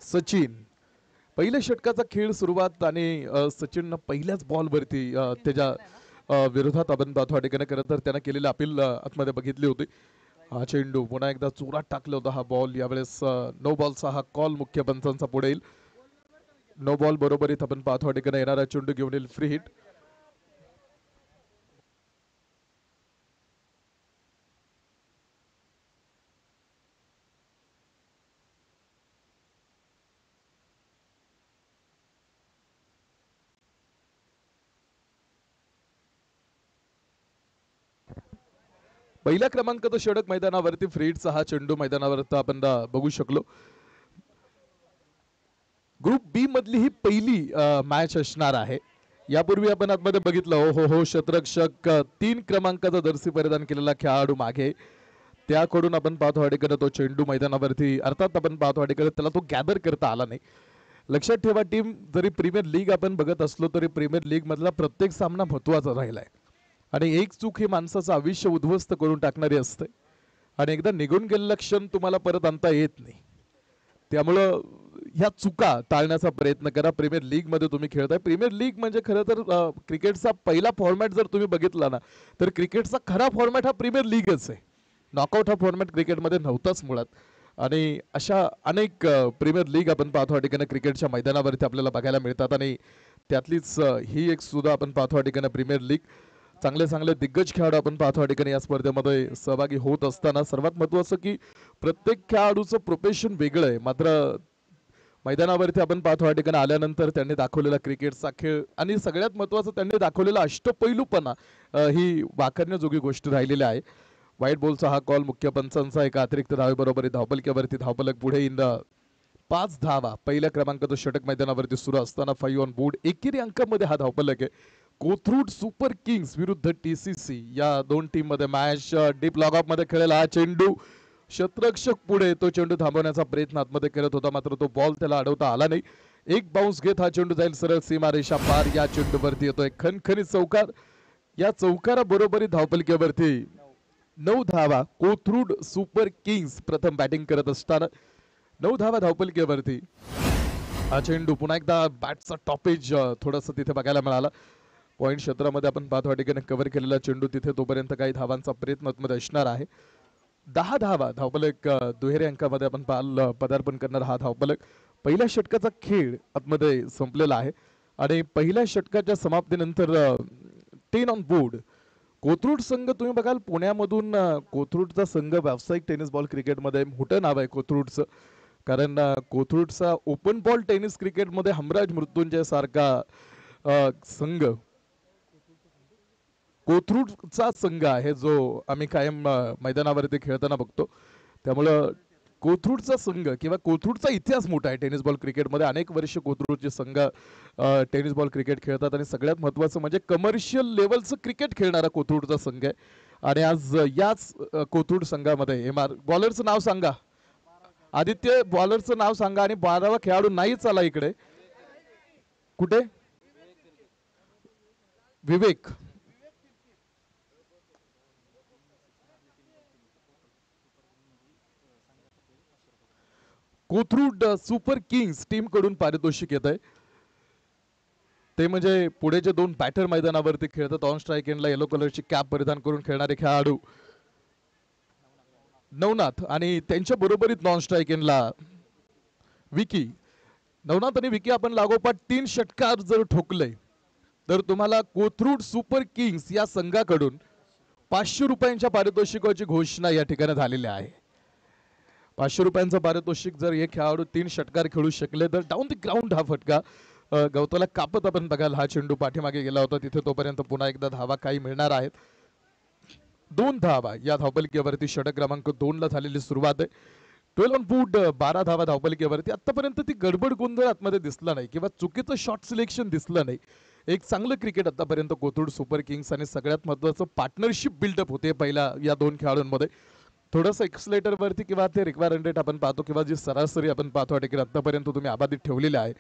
सचिन पहिल्या षटकाचा खेळ सुरुवात आणि सचिननं पहिल्याच बॉलवरती त्याच्या विरोधात आपण पाहतो ठिकाणी खरं तर त्यानं केलेली अपील आतमध्ये बघितली होती. हा चेंडू पुन्हा एकदा चोरात टाकलं होतं हा बॉल. यावेळेस नो बॉलचा हा कॉल मुख्य पंचांचा पुढे येईल. नो बॉल बरोबरीत आपण पाहतो ठिकाणी येणारा चेंडू घेऊन येईल फ्री हिट. पहिल्या क्रमांकाचं षटक मैदानावरती फ्री हिटचा हा चेंडू मैदानावरती आपण बघू शकलो. ग्रुप बी मधली ही पहिली मॅच असणार आहे. यापूर्वी आपण आतमध्ये बघितलं हो शतरक्षक 3 क्रमांकाचा जर्सी परिधान केलेला खेळाडू मागे त्याकडून आपण पाहतो अडीकडे तो चेंडू मैदानावरती अर्थात आपण पाहतो अडीकडे त्याला तो गॅदर करता आला नाही. लक्षात ठेवा टीम जरी प्रीमियर लीग आपण बघत असलो तरी प्रीमियर लीग मधला प्रत्येक सामना महत्वाचा राहिलाय आणि एक चूक ही माणसाचं आयुष्य उद्ध्वस्त करून टाकणारी असते आणि एकदा निघून गेलेलं क्षण तुम्हाला परत आणता येत नाही. त्यामुळं ह्या चुका टाळण्याचा प्रयत्न करा. प्रीमियर लीग मध्ये तुम्ही खेळताय. प्रीमियर लीग म्हणजे खरं तर क्रिकेटचा पहिला फॉर्मॅट जर तुम्ही बघितला ना तर क्रिकेटचा खरा फॉर्मॅट हा प्रीमियर लीगच आहे. नॉकआउट हा फॉर्मॅट क्रिकेटमध्ये नव्हताच मुळात आणि अशा अनेक प्रीमियर लीग आपण पाहतो ठिकाणी क्रिकेटच्या मैदानावरती आपल्याला बघायला मिळतात आणि त्यातलीच ही एक सुद्धा आपण पाहतो ठिकाणी प्रीमियर लीग. चांगले चांगले दिग्गज खेळाडू आपण पाहतो ठिकाणी या स्पर्धेमध्ये सहभागी होत असताना सर्वात महत्त्वाचं की प्रत्येक खेळाडूचं प्रोफेशन वेगळं आहे. मात्र मैदानावरती आपण पाहतो या ठिकाणी आल्यानंतर त्यांनी दाखवलेला क्रिकेटचा खेळ आणि सगळ्यात महत्त्वाचं त्यांनी दाखवलेला अष्टपैलूपणा ही वाखाणण्याजोगी गोष्ट राहिलेली आहे. व्हाईट बॉलचा हा कॉल मुख्य पंचांचा एका अतिरिक्त धावेबरोबर धावपलक्यावरती धावपलक पुढे इन 5 धावा पहिल्या क्रमांकाचं षटक मैदानावरती सुरू असताना 5 ऑन बोर्ड. एकेरी अंकामध्ये हा धावपलक आहे. कोथरूड सुपर किंग्स विरुद्ध TCC या दोन टीम मध्ये मॅच डीप लॉगऑफ मध्ये खेळलेला हा चेंडू शतरक्षक पुढे तो चेंडू थांबवण्याचा प्रयत्न आतमध्ये करत होता मात्र तो बॉल त्याला अडवता आला नाही. एक बाउन्स घेत हा चेंडू जाईल सरळ सीमा रेषा पार. या चेंडूवरती येतोय खणखणीत चौकार. या चौकारा बरोबरी धावपलक्यावरती 9 धावा. कोथरूड सुपर किंग्स प्रथम बॅटिंग करत असताना 9 धावा धावपलक्यावरती. हा चेंडू पुन्हा एकदा बॅटचा टॉपेज थोडंसं तिथे बघायला मिळाला. पॉईंट क्षेत्रामध्ये आपण पाहतो ठिकाणी कव्हर केलेला चेंडू तिथे तोपर्यंत काही धावांचा प्रयत्न मध्ये असणार आहे. 10 धावा धावपलक दुहेरी अंकामध्ये आपण पदार्पण करणार हा धावपलक. पहिल्या षटकाचा खेळ आतमध्ये संपलेला आहे आणि पहिल्या षटकाच्या समाप्तीनंतर 10 ऑन बोर्ड. कोथरूड संघ तुम्ही बघाल पुण्यामधून कोथरूडचा संघ व्यावसायिक टेनिस बॉल क्रिकेटमध्ये मोठं नाव आहे कोथरूडचं. कारण कोथरूडचा ओपन बॉल टेनिस क्रिकेटमध्ये हमराज मृत्युंजय सारखा संघ कोथरूडचा संघ आहे जो आम्ही कायम मैदानावरती खेळताना बघतो. त्यामुळं कोथरूडचा संघ किंवा कोथरूडचा इतिहास मोठा आहे टेनिस बॉल क्रिकेटमध्ये. अनेक वर्ष कोथरूडचे संघ टेनिस बॉल क्रिकेट खेळतात आणि सगळ्यात महत्त्वाचं म्हणजे कमर्शियल लेवलचं क्रिकेट खेळणारा कोथरूडचा संघ आहे. आणि आज याच कोथरूड संघामध्ये बॉलरचं नाव सांगा आदित्य. बॉलरचं नाव सांगा आणि 12वा खेळाडू नाहीच आला इकडे. कुठे विवेक. कोथरूड सुपर किंग्स टीम कडून पारितोषिक येत आहे. ते म्हणजे पुढे जे दोन बॅटर मैदानावरती खेळतात ऑन स्ट्राईक एंडला येलो कलरची कॅप परिधान करून खेळणारे खेळाडू नवनाथ आणि त्यांच्या बरोबरीत नॉन स्ट्राईक एंडला विकी. नवनाथ आणि विकी आपण लागोपाठ 3 षटकार जर ठोकले तर तुम्हाला कोथरूड सुपर किंग्स या संघाकडून 500 रुपयांच्या पारितोषिकाची घोषणा या ठिकाणी झालेली आहे. 500 रुपयांचं पारितोषिक जर हे खेळाडू 3 षटकार खेळू शकले तर डाऊन द ग्राउंड हा फटका गवताला कापत आपण बघायला हा चेंडू पाठीमागे गेला होता तिथे तोपर्यंत पुन्हा एकदा धावा काही मिळणार आहेत. 2 धावा या धावपलकीवरती षटक क्रमांक 2 ला झालेली सुरुवात आहे. 12 ऑन बोर्ड 12 धावा धावपलकीवरती. आतापर्यंत ती गडबड गोंधळ आतमध्ये दिसला नाही किंवा चुकीचं शॉट सिलेक्शन दिसलं नाही. एक चांगलं क्रिकेट आतापर्यंत कोथरूड सुपर किंग्स आणि सगळ्यात महत्त्वाचं पार्टनरशिप बिल्डअप होते पहिल्या या दोन खेळाडूंमध्ये. थोडंसं एक्सलेटरवरती किंवा ते रिक्वायरमेंट रेट आपण पाहतो किंवा जी सरासरी आपण पाहतो ठिकाणी आतापर्यंत तुम्ही अबाधित ठेवलेली आहे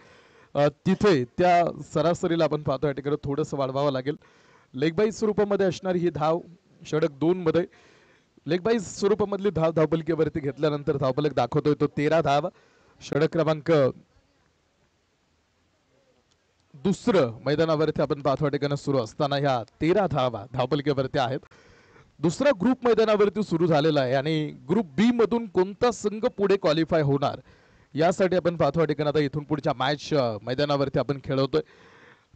तिथे त्या सरासरीला आपण पाहतो या ठिकाणी थोडंसं वाढवावं लागेल. लेग बाईज स्वरूपामध्ये असणारी ही धाव षटक 2 मध्ये लेग बाईज स्वरूपामधली धाव धावपलकीवरती घेतल्यानंतर धावपलक दाखवतोय तो 13 धाव. षटक क्रमांक दुसरं मैदानावरती आपण पाचव्या ठिकाणी सुरू असताना ह्या 13 धावा धावपलकेवरती आहेत. दुसरा ग्रुप मैदानावरती सुरू झालेला आहे आणि ग्रुप बी मधून कोणता संघ पुढे क्वालिफाय होणार यासाठी आपण पाचव्या ठिकाणी आता इथून पुढच्या मॅच मैदानावरती आपण खेळवतोय.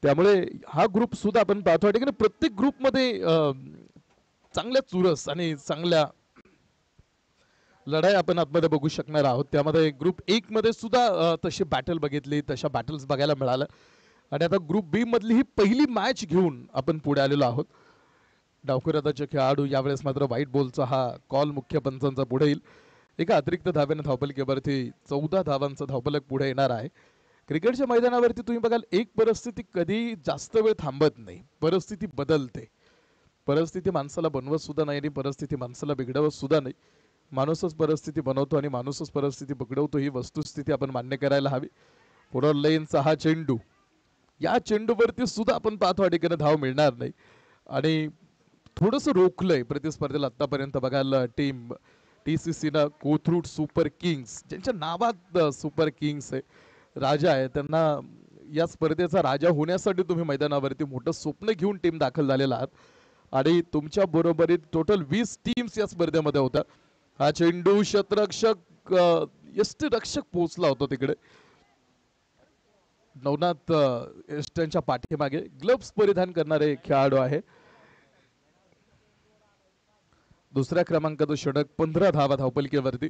त्यामुळे हा ग्रुप सुद्धा आपण पाचव्या ठिकाणी प्रत्येक ग्रुपमध्ये चांगल्या चुरस आणि चांगल्या लढाई आपण आतमध्ये बघू शकणार आहोत. त्यामध्ये ग्रुप 1 मध्ये सुद्धा तशी बॅटल बघितली, तशा बॅटल्स बघायला मिळालं आणि आता ग्रुप बी मधली ही पहिली मॅच घेऊन आपण पुढे आलेलो आहोत. डावखुरादाचे खेळाडू यावेळेस मात्र व्हाईट बॉलचा हा कॉल मुख्य पंचांचा पुढे येईल. एका अतिरिक्त धाव्याने धावपलकेवरती 14 धावांचा धावपलक पुढे येणार आहे. क्रिकेटच्या मैदानावरती तुम्ही बघाल एक परिस्थिती कधी जास्त वेळ थांबत नाही, परिस्थिती बदलते. परिस्थिती माणसाला बनवत सुद्धा नाही आणि परिस्थिती माणसाला बिघडवत सुद्धा नाही. माणूसच परिस्थिती बनवतो आणि माणूसच परिस्थिती बिघडवतो, ही वस्तुस्थिती आपण मान्य करायला हवी. पुढे लेनचा हा चेंडू, या चेंडूवरती सुद्धा आपण पाहतो ठिकाणी धाव मिळणार नाही आणि थोडस रोखलंय प्रतिस्पर्धेला आतापर्यंत. बघायला टीम TCC न कोथरूड सुपर किंग्स, ज्यांच्या नावात सुपर किंग्स आहे, राजा आहे, त्यांना या स्पर्धेचा राजा होण्यासाठी तुम्ही मैदानावरती मोठं स्वप्न घेऊन टीम दाखल झालेला आहात आणि तुमच्या बरोबरीत टोटल 20 टीम्स या स्पर्धेमध्ये होत्या. हा चेंडू शतरक्षक यष्टिरक्षक पोहोचला होता तिकडे. नवनाथ एस्टनच्या पाठीमागे ग्लव्स परिधान करणारे खेळाडू आहे. दुसऱ्या क्रमांकाचा षटक 15 धावा धावपलकेवरती.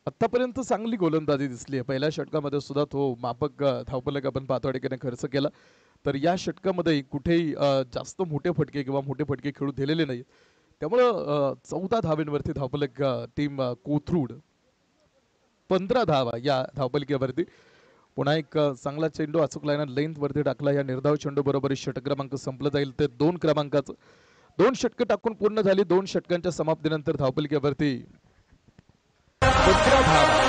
आतापर्यंत चांगली गोलंदाजी दिसली आहे. पहिल्या षटकामध्ये सुद्धा तो मापक धावपलक आपण पाचव्या ठिकाणी खर्च केला, तर या षटकामध्ये कुठेही जास्त मोठे फटके किंवा मोठे फटके खेळू दिलेले नाही. त्यामुळं 14 धावांवरती धावपलक टीम कोथरूड, 15 धावा या धावपलकेवरती. पुन्हा एक चांगला चेंडू अचूक लाईन लेंथ वरती टाकला. या निर्धाव चेंडू बरोबर षटक क्रमांक संपलं जाईल. ते 2 क्रमांकाचं 2 षटकं टाकून पूर्ण झाली. 2 षटकांच्या समाप्तीनंतर धावपलकेवरती 15 धावा.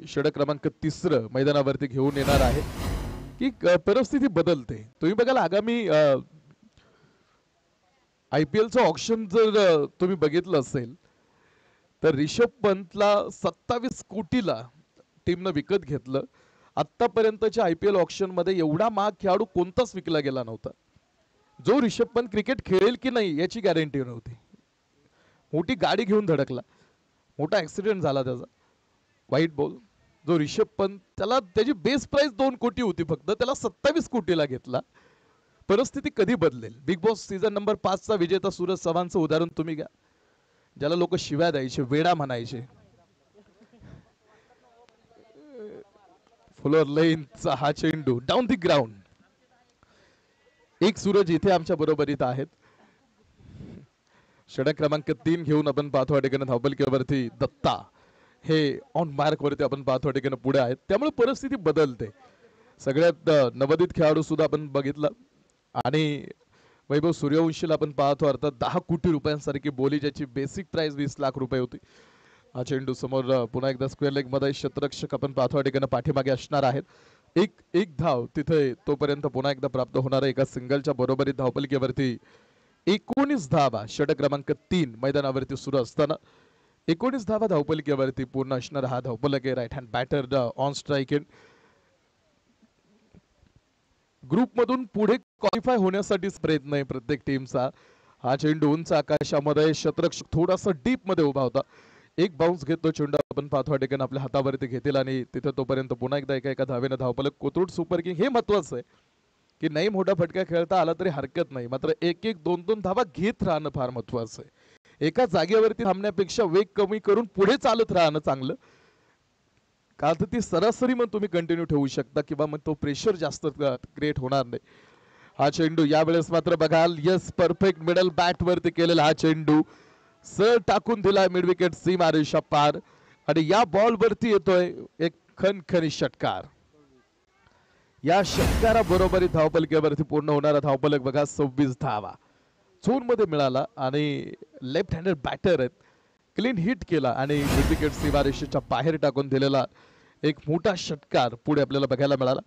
षटक क्रमांक 3 मैदानावरती घेऊन येणार आहे की परिस्थिती बदलते. तुम्ही बघाल आगामी IPLचं ऑक्शन जर तुम्ही बघितलं असेल तर रिषभ पंतला 27 कोटीला टीमनं विकत घेतलं. आतापर्यंतच्या IPL ऑक्शन मध्ये एवढा महाग खेळाडू कोणताच विकला गेला नव्हता. जो रिषभ पंत क्रिकेट खेळेल की नाही याची गॅरंटी नव्हती. मोठी गाडी घेऊन धडकला, मोठा ऍक्सिडेंट झाला त्याचा, व्हाईट बॉल. जो रिषभ पंत, त्याला त्याची बेस प्राइस 2 कोटी होती फक्त, त्याला 27 कोटीला घेतला. परिस्थिती कधी बदलेल? बिग बॉस सीझन नंबर 5 चा विजेता सूरज चव्हाणचं उदाहरण तुम्ही घ्या, ज्याला लोक शिव्या द्यायचे, वेडा म्हणायचे. फुलर लेनचा हा चेंडू डाऊन दी ग्राउंड. एक सूरज इथे आमच्या बरोबरीत आहेत. षटक क्रमांक 3 घेऊन आपण पाहतो ठिकाणी धावपलकेवरती दत्ता हे ऑन मार्क वरती आपण पाहतो ठिकाणी पुढे आहेत. त्यामुळे परिस्थिती बदलते. सगळ्यात नवोदित खेळाडू सुद्धा आपण बघितला आणि वैभव सूर्यवंशीला आपण पाहतो, अर्थात 10 कोटी रुपयांसारखी बोली, ज्याची बेसिक प्राइस 20 लाख रुपये होती. हा चेंडू समोर पुन्हा एकदा स्क्वेअर लेग मध्ये क्षेत्ररक्षक आपण पाहतो ठिकाणी पाठीमागे असणार आहेत. एक धाव तिथे तोपर्यंत पुन्हा एकदा प्राप्त होणार आहे. एका सिंगलच्या बरोबरीत धावपलकेवरती 19 धावा षटक क्रमांक 3 मैदानावरती सुरू असताना 19 धावा धावपलकेवरती पूर्ण असणार हा धावपलक आहे. Right hand batter on strike in. Group मधून पुढे क्वालिफाय होण्यासाठी प्रयत्न आहे प्रत्येक टीमचा. हा चेंडू उंच आकाशामध्ये, क्षेत्ररक्षक थोडासा डीप मध्ये उभा होता. एक बाउन्स घेतो चेंडू आपण पाहतो ठिकाणी आपल्या हातावरती घेतील आणि तिथे तोपर्यंत पुन्हा एकदा एका धावेने धावपलक कोथरूड सुपर किंग. हे महत्वाचं आहे की नाही मोठा फटका खेळता आला तरी हरकत नाही, मात्र 1-1 2-2 धावा घेत राहणं फार महत्वाचं आहे. एका जागेवरती थांबण्यापेक्षा वेग कमी करून पुढे चालत राहणं चांगलं. का तर ती सरासरी मग तुम्ही कंटिन्यू ठेवू शकता किंवा मग तो प्रेशर जास्त क्रिएट होणार नाही. हा चेंडू यावेळेस मात्र बघाल, यस परफेक्ट मिडल बॅट वरती केलेला हा चेंडू सर टाकून दिला मिड विकेट सीमारेषा पार आणि या बॉल वरती येतोय एक खणखणी षटकार. या षटकारा बरोबरी धावपलकेवरती पूर्ण होणारा धावपलक बघा 26 धावा. झोन मध्ये मिळाला आणि लेफ्ट हँडेड बॅटर आहेत, क्लीन हिट केला आणि मिड विकेट सीमारेषेच्या बाहेर टाकून दिलेला एक मोठा षटकार पुढे आपल्याला बघायला मिळाला.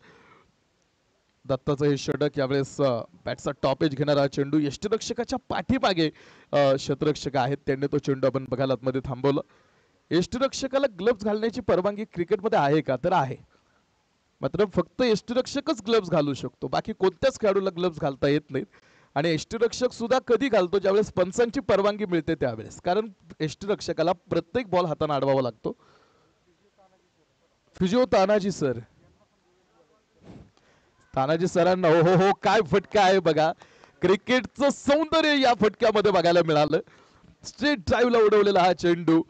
दत्ताचं हे षटक यावेळेस बॅटचा टॉप एज घेणारा चेंडू यष्टीरक्षकाच्या पाठीमागे क्षेत्ररक्षक आहेत त्यांनी तो चेंडू आपण बघायला आतमध्ये थांबवलं. यष्टीरक्षकाला ग्लव्स घालण्याची परवानगी क्रिकेटमध्ये आहे का, तर आहे. मात्र फक्त यष्टीरक्षकच ग्लव्स घालू शकतो, बाकी कोणत्याच खेळाडूला ग्लव्स घालता येत नाहीत. आणि यष्टीरक्षक सुद्धा कधी घालतो, ज्यावेळेस पंचांची परवानगी मिळते त्यावेळेस, कारण यष्टीरक्षकाला प्रत्येक बॉल हाताने अडवावा लागतो. फिजिओ तानाजी सर, तानाजी सरांना हो हो काय फटका आहे बघा. क्रिकेटचं सौंदर्य या फटक्यामध्ये बघायला मिळालं. स्ट्रेट ड्राईव्हला उडवलेला हा चेंडू,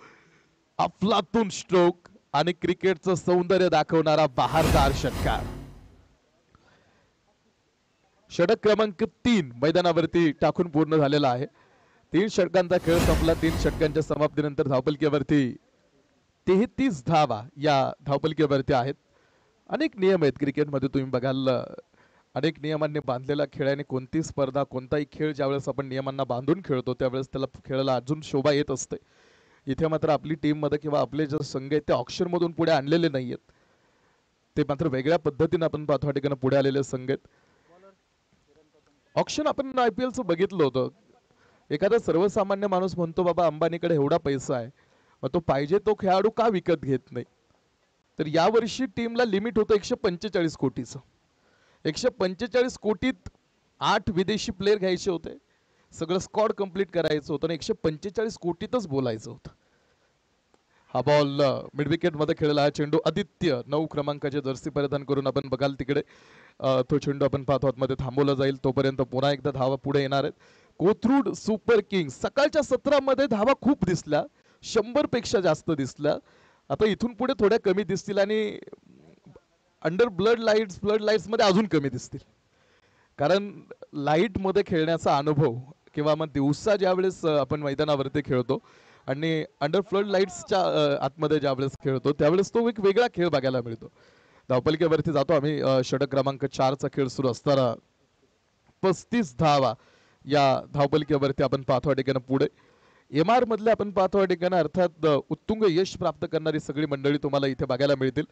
अफलातून स्ट्रोक आणि क्रिकेटचं सौंदर्य दाखवणारा बहारदार षटकार. षटक क्रमांक 3 मैदानावरती टाकून पूर्ण झालेला आहे. 3 षटकांचा खेळ संपला. 3 षटकांच्या समाप्तीनंतर धावपलकीवरती 33 धावा या धावपलकीवरती आहेत. अनेक नियम आहेत क्रिकेटमध्ये, तुम्ही बघाल अनेक नियमांनी बांधलेला खेळ आहे. कोणती स्पर्धा, कोणताही खेळ ज्यावेळेस आपण नियमांना बांधून खेळतो त्यावेळेस त्याला खेळाला अजून शोभा येत असते. इथे मात्र आपली टीम मध्ये किंवा आपले जे संघ आहेत ते ऑक्शन मधून पुढे आणलेले नाहीयेत, ते मात्र वेगळ्या पद्धतीने आपण पाहतो ठिकाणी पुढे आलेले संघ आहेत. ऑक्शन आपण IPL चं बघितलं होतं. एखादा सर्वसामान्य माणूस म्हणतो बाबा अंबानीकडे एवढा पैसा आहे, मग तो पाहिजे तो खेळाडू का विकत घेत नाही. तर यावर्षी टीमला लिमिट होतं 145 कोटीचं. 145 कोटीत 8 विदेशी प्लेयर घ्यायचे होते, सगळं स्क्वॉड कंप्लीट करायचं होतं आणि 145 कोटीतच बोलायचं होतं. हा बॉल मिड विकेट मध्ये खेळला हा चेंडू आदित्य 9 क्रमांकाचे जर्सी परिधान करून आपण बघाल तिकडे तो चेंडू आपण पाहतो आतमध्ये थांबवला जाईल. तोपर्यंत पुन्हा एकदा धावा पुढे येणार आहेत. कोथरूड सुपर किंग्स सकाळच्या सत्रामध्ये धावा खूप दिसल्या, 100 पेक्षा जास्त दिसल्या. आता इथून पुढे थोड्या कमी दिसतील आणि अंडर ब्लड लाईट्स मध्ये अजून कमी दिसतील, कारण लाईट मध्ये खेळण्याचा अनुभव किंवा मग दिवसा ज्यावेळेस आपण मैदानावरती खेळतो आणि अंडर फ्लड लाईट्सच्या आतमध्ये ज्यावेळेस खेळतो त्यावेळेस तो एक वेगळा खेळ बघायला मिळतो. धावपलकीवरती जातो आम्ही. षटक क्रमांक 4 चा खेळ सुरू असताना 35 धावा या धावपलकीवरती आपण पाहतो ठिकाणी पुढे. MR मधले आपण पाहतो ठिकाणी अर्थात उत्तुंग यश प्राप्त करणारी सगळी मंडळी तुम्हाला इथे बघायला मिळतील.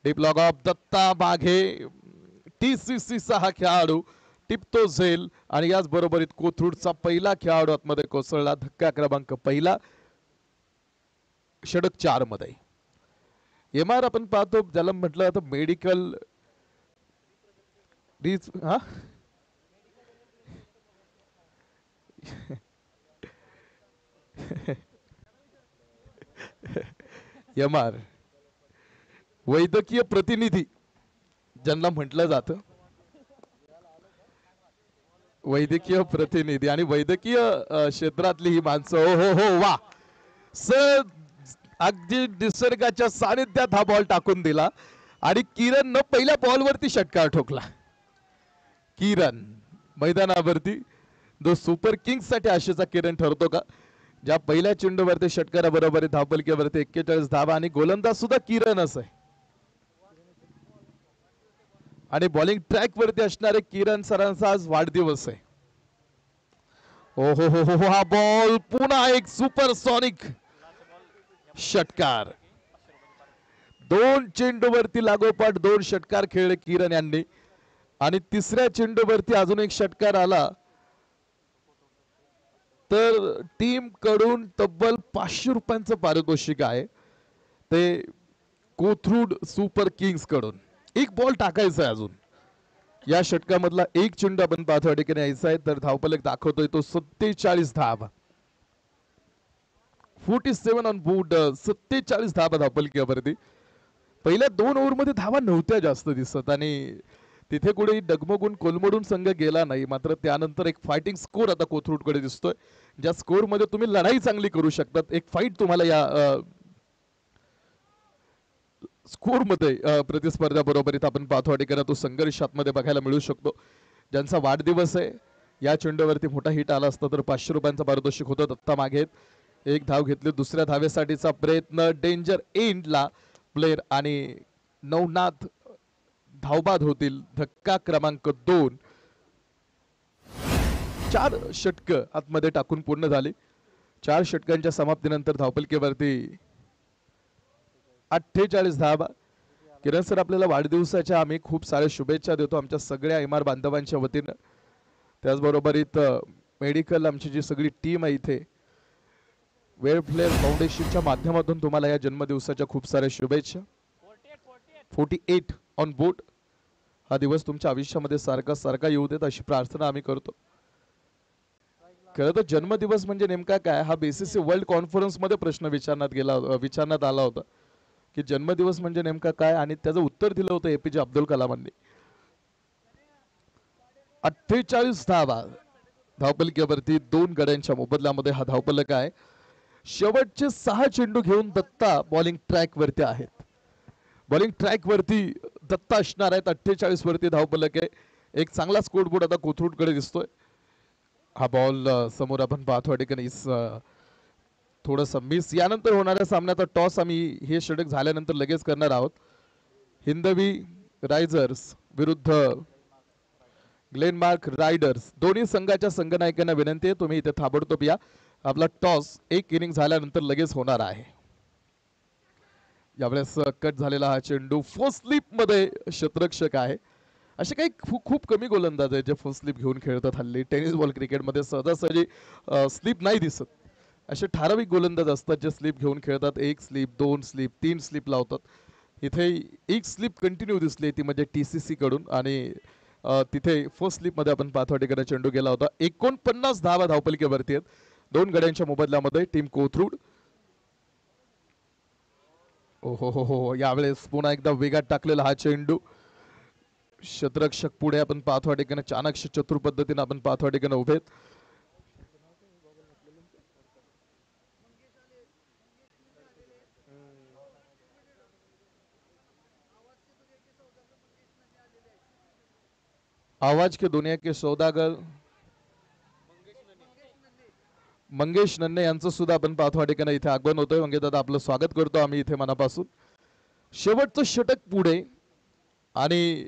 डीप लॉग ऑफ दत्ता बाघे, TCCचा हा खेळाडू टिपतो झेल आणि याच बरोबरीत कोथरूडचा पहिला खेळाडू आतमध्ये कोसळला. धक्का क्रमांक पहिला षटक 4 मध्ये. MR आपण पाहतो ज्याला म्हटलं जातं मेडिकल हा MR वैद्यकीय प्रतिनिधी ज्यांना म्हटलं जातं, वैद्यकीय प्रतिनिधी आणि वैद्यकीय क्षेत्रातली ही माणसं. हो हो हो वा सर, अगदी निसर्गाच्या सानिध्यात हा बॉल टाकून दिला आणि किरण न पहिल्या बॉलवरती षटकार ठोकला. किरण मैदानावरती जो सुपर किंग्स साठी आशेचा किरण ठरतो का, ज्या पहिल्या चेंडूवरती षटकाराबरोबर धावपलकीवरती 41 धावा आणि गोलंदाज सुद्धा किरणच आहे आणि बॉलिंग ट्रॅक वरती असणारे किरण सरांचा आज वाढदिवस आहे. ओ हो हो हो हा बॉल पुन्हा एक सुपरसॉनिक षटकार. 2 चेंडूवरती लागोपाठ 2 षटकार खेळले किरण यांनी आणि तिसऱ्या चेंडूवरती अजून एक षटकार आला तर टीम कडून तब्बल 500 रुपयांचं पारितोषिक आहे ते कोथरूड सुपर किंग्स कडून. एक बॉल टाकायचा आहे अजून या षटकामधला. एक चेंडू आपण पाहतो ठिकाणी यायचा आहे तर धावपलक दाखवतोय तो 47 धावा. 47 ऑन बोर्ड, 47 धावा धावपलकीवरती. पहिल्या 2 ओव्हरमध्ये धावा नव्हत्या जास्त दिसत आणि तिथे कुठे डगमगून कोलमडून संघ गेला नाही. मात्र त्यानंतर एक फायटिंग स्कोर आता कोथरूडकडे दिसतोय, ज्या स्कोर मध्ये तुम्ही लढाई चांगली करू शकतात. एक फाईट तुम्हाला या स्कोर मध्ये प्रतिस्पर्धा बरोबरीत आपण पाहतो ठिकाणी तो संघर्ष आतमध्ये बघायला मिळू शकतो. ज्यांचा वाढदिवस आहे या चेंडूवरती मोठा हिट आला असता तर 500 रुपयांचं पारितोषिक होतं. दत्ता मागे एक धाव घेतली. दुसऱ्या धावेसाठीचा प्रयत्न डेंजर एंडला प्लेयर आणि नवनाथ धावबाद होतील. धक्का क्रमांक 2. 4 षटकं आतमध्ये टाकून पूर्ण झाली. 4 षटकांच्या समाप्तीनंतर धावपलकेवरती 48 धावा. किरण सर, आपल्याला वाढदिवसाच्या आम्ही खूप साऱ्या शुभेच्छा देतो आमच्या सगळ्या इमार बांधवांच्या वतीनं. त्याचबरोबर इथं मेडिकल आमची जी सगळी टीम आहे इथे वेल फ्लेअर फाउंडेशनच्या माध्यमातून तुम्हाला या जन्मदिवसाच्या खूप साऱ्या शुभेच्छा. 48 ऑन बोर्ड. हा दिवस तुमच्या आयुष्यामध्ये सारखा सारखा येऊ देत अशी प्रार्थना आम्ही करतो. खरं तर जन्मदिवस म्हणजे नेमका काय, हा BCCI वर्ल्ड कॉन्फरन्स मध्ये प्रश्न विचारण्यात आला होता की जन्मदिवस म्हणजे नेमका काय, आणि त्याचं उत्तर दिलं होतं APJ अब्दुल कलामांनी. 48 धावा धावपलकेवरती 2 गड्यांच्या मोबदल्यामध्ये हा धावपलक आहे. शेवटचे 6 चेंडू घेऊन दत्ता बॉलिंग ट्रॅक वरती आहेत. बॉलिंग ट्रॅक वरती दत्ता असणार आहेत. 48 वरती धावपलक आहे. एक चांगला स्कोर बोर्ड आता कोथरूडकडे दिसतोय. हा बॉल समोर आपण पाहतो ठिकाणी थोडस मिस. यानंतर होणाऱ्या सामन्याचा टॉस आम्ही हे षटक झाल्यानंतर लगेच करणार आहोत. हिंदवी रायझर्स विरुद्ध ग्लेनमार्क रायडर्स. दोन्ही संघाच्या संघनायकांना विनंती आहे तुम्ही इथे ताबडतोब या. आपला टॉस एक इनिंग झाल्यानंतर लगेच होणार आहे. यावेळेस कट झालेला हा चेंडू फर्स्ट स्लिप मध्ये क्षेत्ररक्षक आहे. असे काही खूप कमी गोलंदाज आहेत जे फर्स्ट स्लिप घेऊन खेळतात हल्ली. टेनिस बॉल क्रिकेटमध्ये सहजासहजी स्लिप नाही दिसत. असे ठराविक गोलंदाज असतात जे स्लिप घेऊन खेळतात. 1 स्लिप, 2 स्लिप, 3 स्लिप लावतात. इथे एक स्लिप कंटिन्यू दिसली ती म्हणजे TCC कडून, आणि तिथे फर्स्ट स्लिप मध्ये आपण पाहतो ठिकाणी चेंडू गेला होता. 49 धावा धावपलकेवरती आहेत 2 गड्यांच्या मोबदल्यामध्ये टीम कोथरूड. हो, यावेळेस पुन्हा एकदा वेगात टाकलेला हा चेंडू. क्षेत्ररक्षक पुढे आपण पाहतो ठिकाणी चाणक्य चतुर पद्धतीने आपण पाहतो ठिकाणी उभे. आवाज के दुनिया के सौदागर मंगेश नन्ने यांचं सुद्धा आपण पाहतो ठिकाणी इथे आगमन होतोय. मंगेश दादा, आपलं स्वागत करतो आम्ही इथे मनापासून. शेवटचं षटक पुढे आणि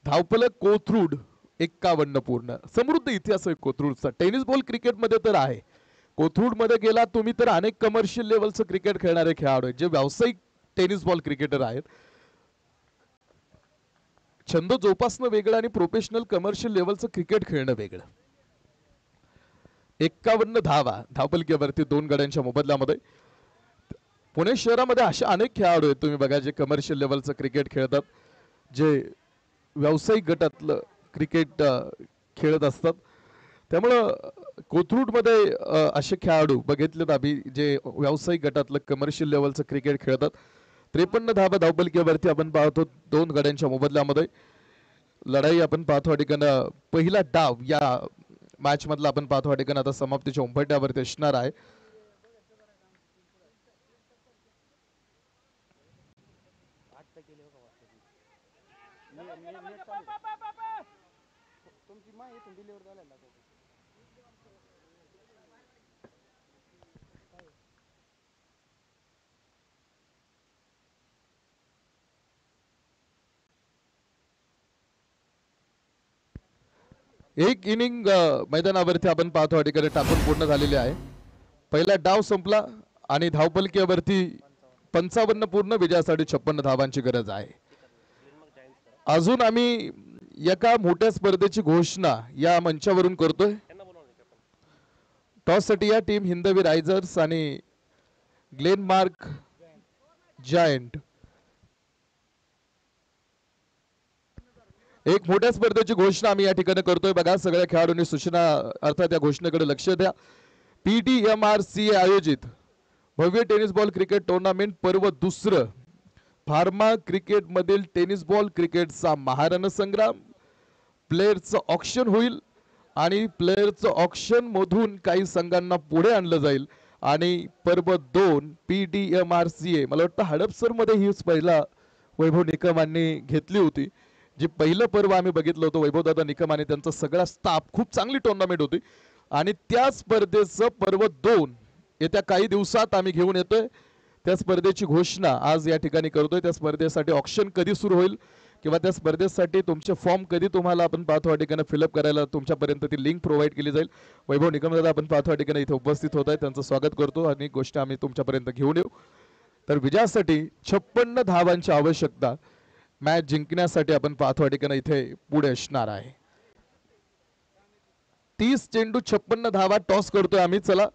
धावपलक कोथरूड 51 पूर्ण. समृद्ध इतिहास आहे कोथरूडचा. टेनिस बॉल क्रिकेटमध्ये तर आहे. कोथरूड मध्ये गेला तुम्ही तर अनेक कमर्शियल लेवलचं क्रिकेट खेळणारे खेळाडू आहेत जे व्यावसायिक टेनिस बॉल क्रिकेटर आहेत. छंद जोपासणं वेगळं आणि प्रोफेशनल कमर्शियल लेवलचं क्रिकेट खेळणं वेगळं. 51 धावा धावपलकेवरती 2 गड्यांच्या मोबदल्यामध्ये. पुणे शहरामध्ये असे अनेक खेळाडू आहेत तुम्ही बघा जे कमर्शियल लेवलचं क्रिकेट खेळतात, जे व्यावसायिक गटातलं क्रिकेट खेळत असतात. त्यामुळं कोथरूडमध्ये असे खेळाडू बघितलेत आम्ही जे व्यावसायिक गटातलं कमर्शियल लेवलचं क्रिकेट खेळतात. 53 धावा धावपलकेवरती आपण पाहतो 2 गड्यांच्या मोबदल्यामध्ये. लढाई आपण पाहतो ठिकाणी पहिला डाव या मॅच मधला आपण पाहतो ठिकाणी आता समाप्तीच्या उंबरठ्यावरती असणार आहे. एक इनिंग मैदानावरती आपण पाहतो ठिकाणी टाकून पूर्ण झालेली आहे. पहिला डाव संपला आणि धावपलकेवरती 55 पूर्ण. विजयासाठी 56 धावांची गरज आहे. अजून आम्ही एका मोठ्या स्पर्धेची घोषणा या मंचावरून करतोय. टॉस साठी या टीम हिंदवी रायझर्स आणि ग्लेनमार्क जायंट. एक मोठ्या स्पर्धेची घोषणा आम्ही या ठिकाणी करतोय. बघा सगळ्या खेळाडूंनी सूचना अर्थात या घोषणेकडे लक्ष द्या. PDMRCA आयोजित भव्य टेनिस बॉल क्रिकेट टुर्नामेंट पर्व 2. फार्मा क्रिकेट मधील टेनिस बॉल क्रिकेटचा महारण संग्राम. प्लेयरचं ऑक्शन होईल आणि प्लेयरचं ऑक्शन मधून काही संघांना पुढे आणलं जाईल आणि पर्व 2 PDMRCA मला वाटतं हडपसर मध्ये हीच पहिला वैभव निकमांनी घेतली होती. जे पहिलं पर्व आम्ही बघितलं होतं वैभवदादा निकम आणि त्यांचा सगळा स्टाफ. खूप चांगली टुर्नामेंट होती आणि त्या स्पर्धेचं पर्व 2 येत्या काही दिवसात आम्ही घेऊन येतोय. त्या स्पर्धेची घोषणा आज या ठिकाणी करतोय. त्या स्पर्धेसाठी ऑक्शन कधी सुरू होईल, किंवा त्या स्पर्धेसाठी तुमचे फॉर्म कधी तुम्हाला आपण पाहतो या ठिकाणी फिलअप करायला तुमच्यापर्यंत ती लिंक प्रोव्हाइड केली जाईल. वैभव निकम दादा आपण पाहतो या ठिकाणी इथे उपस्थित होत आहे, त्यांचं स्वागत करतो आणि गोष्ट आम्ही तुमच्यापर्यंत घेऊन येऊ. तर विजयासाठी 56 धावांची आवश्यकता मॅच जिंकण्यासाठी आपण पाहतो या ठिकाणी इथे पुढे असणार आहे. 30 चेंडू 56 धावा टॉस करतोय आम्ही. चला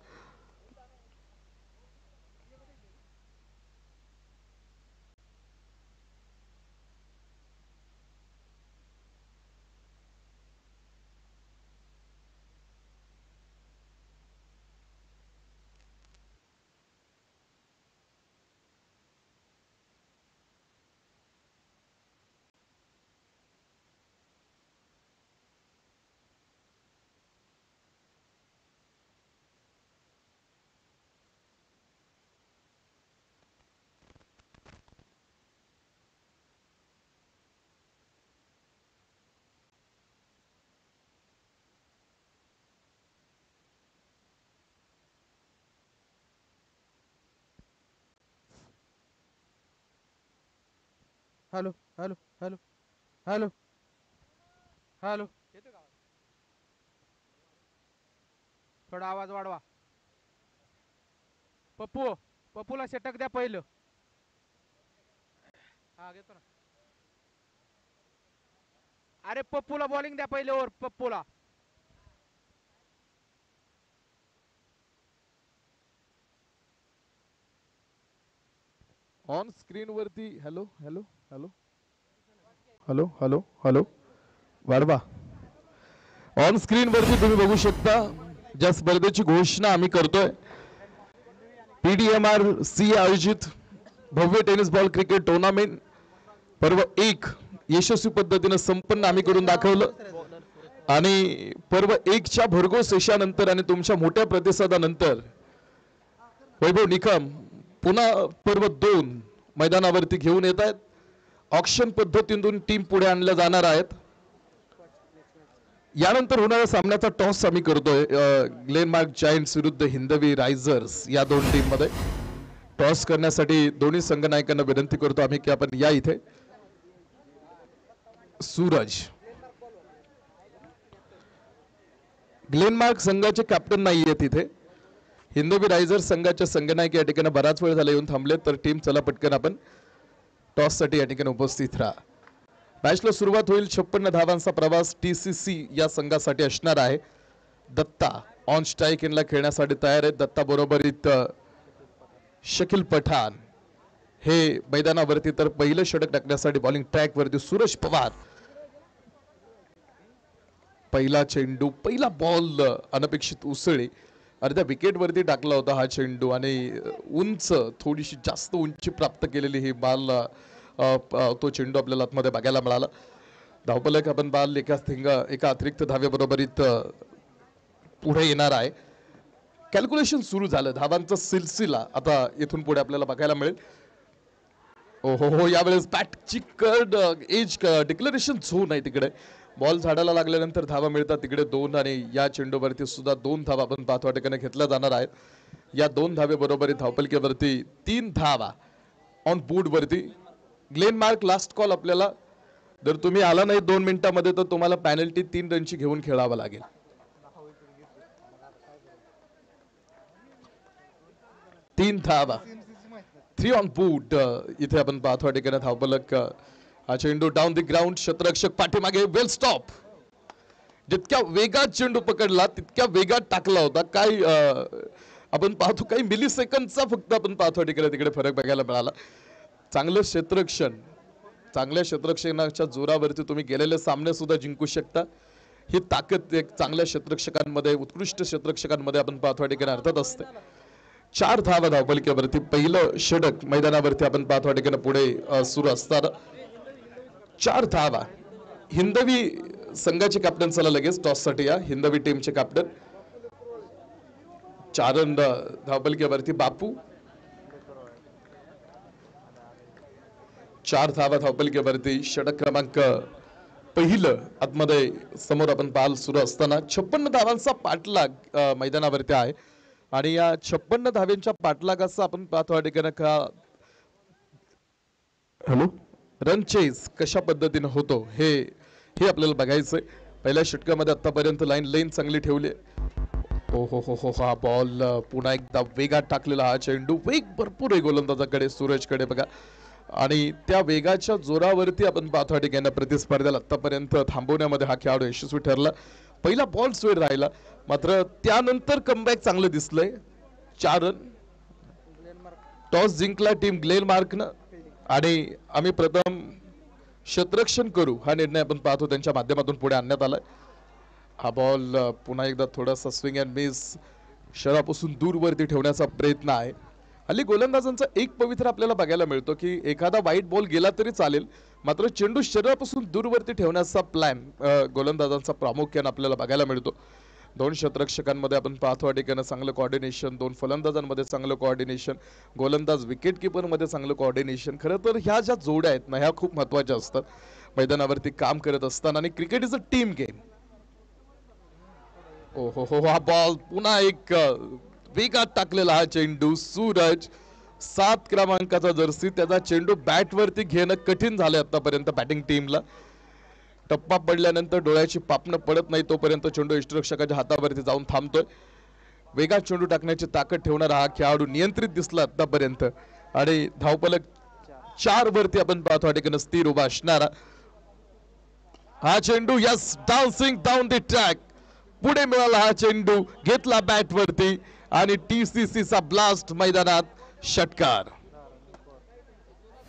hello hello hello hello hello थोडा आवाज वाढवा. पप्पूला षटक द्या पहिलं. हा घेतो ना. अरे पप्पूला बॉलिंग द्या पहिले ओव्हर पप्पूला. ऑन स्क्रीन वरती hello hello hello hello hello hello वाढवा. ऑन स्क्रीन वरती तुम्ही बघू शकता ज्या स्पर्धेची घोषणा आम्ही करतोय. PDMRC आयोजित भव्य टेनिस बॉल क्रिकेट टुर्नामेंट पर्व 1 यशस्वी पद्धतीने संपन्न आम्ही करून दाखवलं आणि पर्व 1च्या भरघोस यशानंतर आणि तुमच्या मोठ्या प्रतिसादानंतर वैभव निकम पुन्हा पर्व 2 मैदानावरती घेऊन येत आहेत. ऑक्शन पद्धतीतून टीम पुढे आणल्या जाणार आहेत. यानंतर होणाऱ्या सामन्याचा टॉस आम्ही करतोय ग्लेनमार्क जायंट्स विरुद्ध हिंदवी रायझर्स या दोन टीम मध्ये. टॉस करण्यासाठी दोन्ही संघनायकांना विनंती करतो आम्ही की आपण या इथे. सूरज ग्लेनमार्क संघाचे कॅप्टन नाहीये तिथे. हिंदवी रायझर्स संघाचे संघनायक या ठिकाणी बराच वेळ झाला येऊन थांबले. तर टीम चला पटकन आपण टॉस साठी या ठिकाणी उपस्थित राहा. मॅचला सुरुवात होईल. 56 धावांचा प्रवास TCC या संघासाठी असणार आहे. दत्ता ऑन स्ट्राईक इनला खेळण्यासाठी तयार आहेत. दत्ता बरोबर इथं शकील पठाण हे मैदानावरती. तर पहिलं षटक टाकण्यासाठी बॉलिंग ट्रॅक वरती सूरज पवार. पहिला चेंडू पहिला बॉल अनपेक्षित उसळी अर्ध्या विकेट वरती टाकला होता हा चेंडू आणि उंच थोडीशी जास्त उंची प्राप्त केलेली ही बॉल तो चेंडू आपल्याला आतमध्ये बघायला मिळाला. धावफलक आपण बाल एका अतिरिक्त धावेबरोबरीत पुढे येणार आहे. कॅल्क्युलेशन सुरू झालं. धावांचा सिलसिला आता इथून पुढे आपल्याला बघायला मिळेल. हो यावेळेस बॅटची कर्ड एज डिक्लेरेशन झोन आहे तिकडे. बॉल झाडाला लागल्यानंतर धावा मिळतात तिकडे 2 आणि या चेंडूवरती सुद्धा 2 धावा आपण पाहतो ठिकाणी घेतल्या जाणार आहेत. या 2 धावे बरोबर धावपलकेवरती 3 धावा ऑन बोर्ड वरती. ग्लेनमार्क लास्ट कॉल आपल्याला. जर तुम्ही आला नाही 2 मिनिटांमध्ये तर तुम्हाला पॅनल्टी 3 रनची घेऊन खेळावं लागेल. तीन धावा 3 ऑन बोर्ड. इथे आपण पाहतो ठिकाणी धावपलक. हा चेंडू डाऊन द ग्राउंड. क्षेत्ररक्षक पाठीमागे. Well stop. जितक्या वेगात चेंडू पकडला तितक्या वेगात टाकला होता. काय आपण पाहतो काही मिली सेकंदचा फक्त आपण पाहतो ठिकाणी तिकडे फरक बघायला मिळाला. चांगलं क्षेत्ररक्षण. चांगल्या क्षेत्ररक्षणाच्या जोरावरती तुम्ही गेलेले सामने सुद्धा जिंकू शकता. ही ताकद एक चांगल्या क्षेत्ररक्षकांमध्ये उत्कृष्ट क्षेत्ररक्षकांमध्ये आपण पाहतो ठिकाणी अर्थात असते. 4 धावा धावपलकेवरती पहिलं षटक मैदानावरती आपण पाहतो ठिकाणी पुढे सुरू असताना 4 धावा. हिंदवी संघाचे कॅप्टन चला लगेच टॉस साठी या. हिंदवी टीमचे कॅप्टन 4 धावपलकेवरती बापू. 4 धावा धावपलकेवरती. षटक क्रमांक पहिलं आतमध्ये समोर आपण पाहाल सुरू असताना 56 धावांचा पाठलाग मैदानावरती आहे आणि या 56 धाव्यांच्या पाठलागाचा आपण पाहतो ठिकाणी का. हॅलो रन चेस कशा पद्धतीने होतो हे हे आपल्याला बघायचंय. पहिल्या षटकामध्ये आतापर्यंत लेन चांगली ठेवली. हो हो हो हो हा बॉल पुन्हा एकदा वेगात टाकलेला हा चेंडू. वेग भरपूर आहे गोलंदाजाकडे, सूरजकडे बघा. आणि त्या वेगाच्या जोरावरती आपण पाहतो ठिकाणी प्रतिस्पर्ध्याला आतापर्यंत थांबवण्यामध्ये हा खेळाडू यशस्वी ठरला. पहिला बॉल स्वेर राहिला, मात्र त्यानंतर कमबॅक चांगलं दिसलंय. 4 रन. टॉस जिंकला टीम ग्लेनमार्कनं आणि आम्ही प्रथम क्षेत्ररक्षण करू हा निर्णय आपण पाहतो त्यांच्या माध्यमातून पुढे आणण्यात आलाय. हा बॉल पुन्हा एकदा थोडासा स्विंग अँड मिस शरीरापासून दूरवरती ठेवण्याचा प्रयत्न आहे. हल्ली गोलंदाजांचा एक पवित्र आपल्याला बघायला मिळतो की एखादा वाईट बॉल गेला तरी चालेल, मात्र चेंडू शरीरापासून दूरवरती ठेवण्याचा प्लॅन गोलंदाजांचा प्रामुख्याने आपल्याला बघायला मिळतो. 2 क्षेत्ररक्षकांमध्ये आपण पाहतो ठिकाणी चांगलं कॉर्डिनेशन, 2 फलंदाजांमध्ये चांगलं कॉर्डिनेशन, गोलंदाज विकेट किपरमध्ये चांगलं कॉर्डिनेशन. खरं तर ह्या ज्या जोड्या आहेत ना ह्या खूप महत्त्वाच्या असतात मैदानावरती काम करत असताना. आणि cricket is a team game. ओ हो हो हा बॉल पुन्हा एक वेगात टाकलेला हा चेंडू. सूरज 7 क्रमांकाचा जर्सी, त्याचा चेंडू बॅटवरती घेणं कठीण झालंय आतापर्यंत बॅटिंग टीमला. टप्पा पडल्यानंतर डोळ्याची पापणं पडत नाही तोपर्यंत चेंडू यष्टिरक्षकाच्या हातावरती जाऊन थांबतोय. वेगात चेंडू टाकण्याची ताकद ठेवणारा हा खेळाडू नियंत्रित दिसला आतापर्यंत. आणि धावफलक 4 वरती आपण पाहतो ठिकाणी स्थिर उभा असणारा हा चेंडू. Yes, dancing down the track. पुढे मिळाला हा चेंडू, घेतला बॅट वरती आणि TCC चा ब्लास्ट मैदानात षटकार.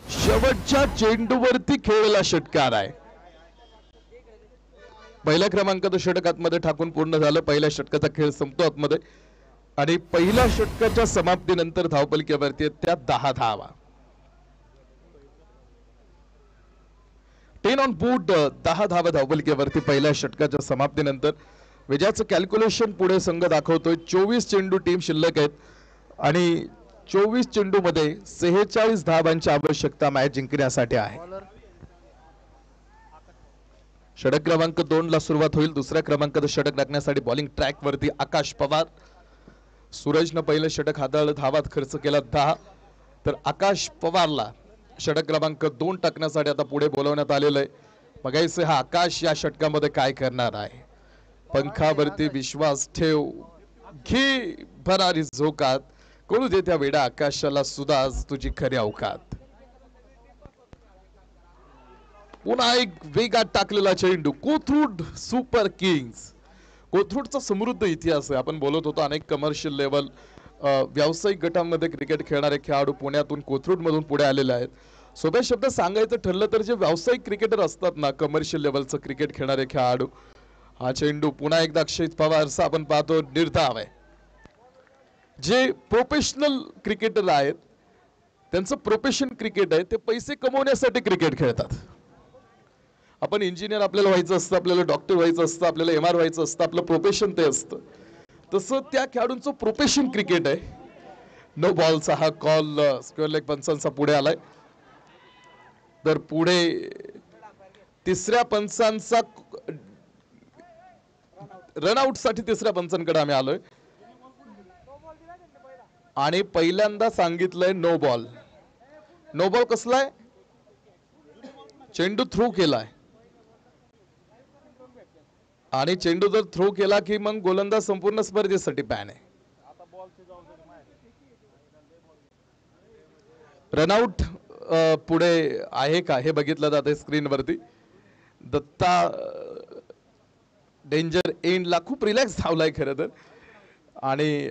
शेवटच्या चेंडूवरती खेळलेला षटकार आहे. पहिल्या क्रमांकाचं षटक आतमध्ये टाकून पूर्ण झालं. पहिल्या षटकाचा खेळ संपतो आतमध्ये आणि पहिल्या षटकाच्या समाप्तीनंतर धावपलकीवरती त्या 10 धावा. 10 ऑन बोर्ड, 10 धावा धावपलकीवरती पहिल्या षटकाच्या समाप्तीनंतर. विजयाचं कॅल्क्युलेशन पुढे संघ दाखवतोय. 24 चेंडू टीम शिल्लक आहेत आणि 24 चेंडू मध्ये 46 धावांची आवश्यकता मॅच जिंकण्यासाठी आहे. षटक क्रमांक 2 ला सुरुवात होईल. दुसऱ्या क्रमांकाचं षटक टाकण्यासाठी बॉलिंग ट्रॅक वरती आकाश पवार. सूरजनं पहिलं षटक हाताळलं, धावात खर्च केला 10. तर आकाश पवारला षटक क्रमांक 2 टाकण्यासाठी आता पुढे बोलवण्यात आलेलं आहे. बघायचं हा आकाश या षटकामध्ये काय करणार आहे. पंखावरती विश्वास ठेव, घे भरारी झोकात, कळू दे त्या वेडा आकाशाला सुद्धा आज तुझी खरी अवकात. पुन्हा एक वेगात टाकलेला चेंडू. Kothrud super Kings. कोथरूडचा समृद्ध इतिहास आहे. आपण बोलत होतो अनेक कमर्शियल लेवल व्यावसायिक गटांमध्ये क्रिकेट खेळणारे खेळाडू पुण्यातून कोथरूड मधून पुढे आलेले आहेत. सोप्या शब्दात सांगायचं ठरलं तर जे व्यावसायिक क्रिकेटर असतात ना, कमर्शियल लेवलचं क्रिकेट खेळणारे खेळाडू. हा चेंडू पुन्हा एकदा अक्षय पवारचा आपण पाहतो निर्धाव आहे. जे प्रोफेशनल क्रिकेटर आहेत त्यांचं प्रोफेशन क्रिकेट आहे, ते पैसे कमवण्यासाठी क्रिकेट खेळतात. आपण इंजिनियर आपल्याला व्हायचं असतं, आपल्याला डॉक्टर व्हायचं असतं, आपल्याला MR व्हायचं असतं, आपलं प्रोफेशन ते असतं. तसं त्या खेळाडूंचं प्रोफेशन क्रिकेट आहे. नो बॉलचा हा कॉल स्क्वेअर लेग पंचांचा पुढे आलाय. तर पुढे तिसऱ्या पंचांचा रनआउट साठी तिसऱ्या पंचांकडे आम्ही आलोय आणि पहिल्यांदा सांगितलंय नो बॉल. नो बॉल कसलाय? चेंडू थ्रो केलाय आणि चेंडू जर थ्रो केला की मग गोलंदाज संपूर्ण स्पर्धेसाठी बॅन आहे. रनआउट पुढे आहे का हे बघितलं जाते स्क्रीनवरती. दत्ता डेंजर एंडला खूप रिलॅक्स धावलाय खरं तर आणि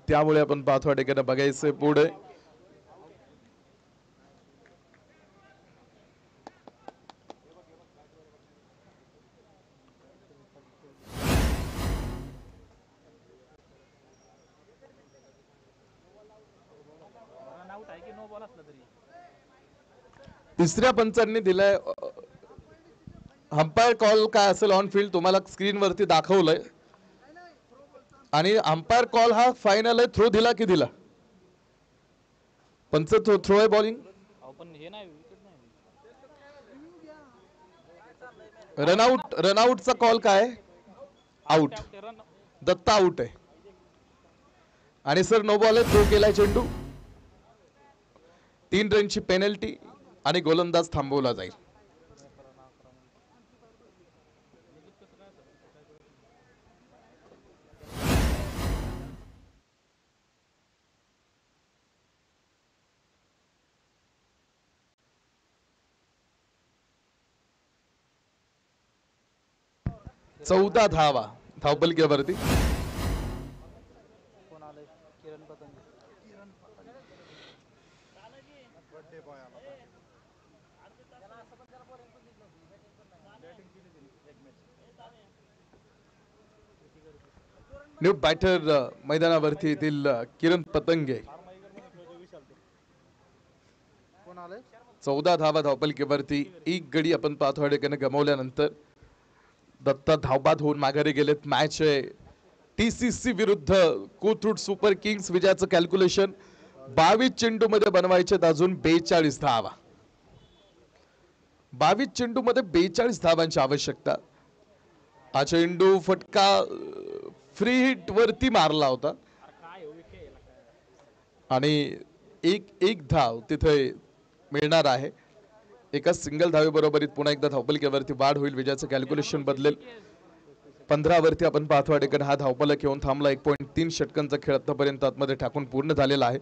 त्यामुळे आपण पाहतो ठिकाणी बघायचं पुढे. तिसऱ्या पंचांनी दिलाय. अंपायर कॉल काय असेल ऑन फील्ड तुम्हाला स्क्रीनवरती दाखवलंय आणि अंपायर कॉल हा फायनल आहे. थ्रो दिला की दिला? पंच थ्रो आहे बॉलिंग. रनआउटचा कॉल काय? आउट. दत्ता आउट आहे आणि सर नो बॉल आहे. थ्रो केलाय चेंडू. 3 रनची पेनल्टी. आणि गोलंदाज थांबवला जाईल. चौदा धावा धावपलकीवरती. न्यू बॅटर मैदानावरती येथील किरण पतंगे. 14 धावा धावपलकीवरती. एक गडी आपण पाहतो ठिकाणी गमावल्यानंतर दत्ता धावबाद होऊन माघारी गेलेत. मॅच आहे TCC विरुद्ध कोथरूड सुपर किंग्स. विजयाचं कॅल्क्युलेशन 22 चेंडू मध्ये बनवायचे अजून 42 धावा. 22 चेंडू मध्ये 42 धावांची आवश्यकता. हा चेंडू फटका फ्री हिट वरती मारला होता आणि एक धाव तिथे मिळणार आहे. एका सिंगल धावे बरोबरीत पुन्हा एकदा धावपलकीवरती वाढ होईल. विजयाचं कॅल्क्युलेशन बदलेल. 15 वरती आपण पाहतो ठिकाणी हा धावपलक घेऊन थांबला. 1.3 षटकांचा खेळ आतापर्यंत आतमध्ये टाकून पूर्ण झालेला आहे.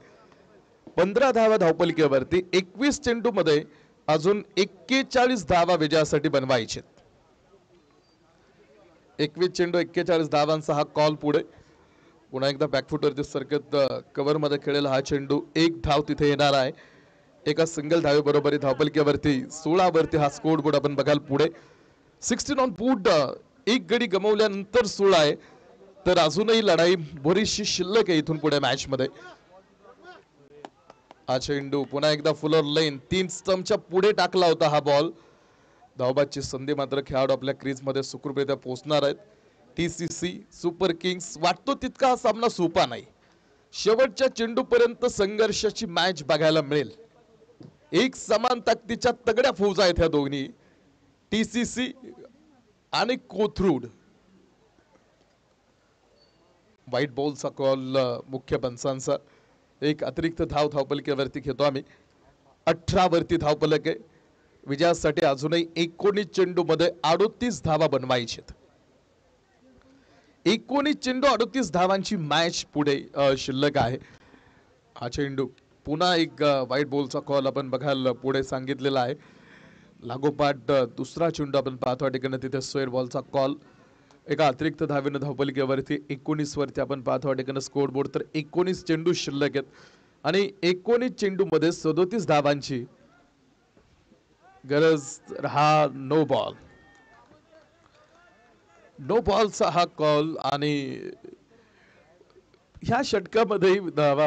15 धावा धावपलकीवरती. 21 चेंडू मध्ये अजून 41 धावा विजयासाठी बनवायचे. 21 चेंडू 41 धावांचा हा कॉल पुढे. पुन्हा एकदा बॅकफुटवरती सरकत कव्हर मध्ये खेळलेला हा चेंडू. एक धाव तिथे येणार आहे. एका सिंगल धावे बरोबरी धावपलकीवरती 16 वरती हा स्कोर बोर्ड आपण बघाल पुढे. 16 ऑन बोर्ड. एक गडी गमावल्यानंतर 16 आहे तर अजूनही लढाई बरीचशी शिल्लक आहे इथून पुढे मॅच मध्ये. हा चेंडू पुन्हा एकदा फुलर लेन 3 स्टंपच्या पुढे टाकला होता हा बॉल. धावबादची संधी मात्र खेळाडू आपल्या क्रीज मध्ये सुखरूपरित्या पोहोचणार आहेत. TCC super Kings. वाटतो तितका हा सामना सोपा नाही. शेवटच्या चेंडूपर्यंत संघर्षाची मॅच बघायला मिळेल. एक समान ताकदीच्या तगड्या फौजा आहेत ह्या दोन्ही, TCC आणि कोथरूड. व्हाईट बॉलचा कॉल मुख्य पंचांचा. एक अतिरिक्त धाव धावपलकीवरती घेतो आम्ही. 18 वरती धावपलक आहे. विजयासाठी अजूनही 19 चेंडू मध्ये 38 धावा बनवायचे. 19 चेंडू 38 धावांची मॅच पुढे शिल्लक आहे. हा चेंडू पुन्हा एक व्हाईट बॉलचा कॉल आपण बघायला पुढे सांगितलेला आहे. लागोपाठ दुसरा चेंडू आपण पाहतो ठिकाणी तिथे स्क्वेअर बॉलचा कॉल. एका अतिरिक्त धावेनं धावपलकीवरती 19 वरती आपण पाहतो ठिकाणी स्कोर बोर्ड. तर 19 चेंडू शिल्लक आहेत आणि 19 चेंडू मध्ये 37 धावांची गरज. हा नो बॉल. नो बॉलचा हा कॉल आणि ह्या षटकामध्ये धावा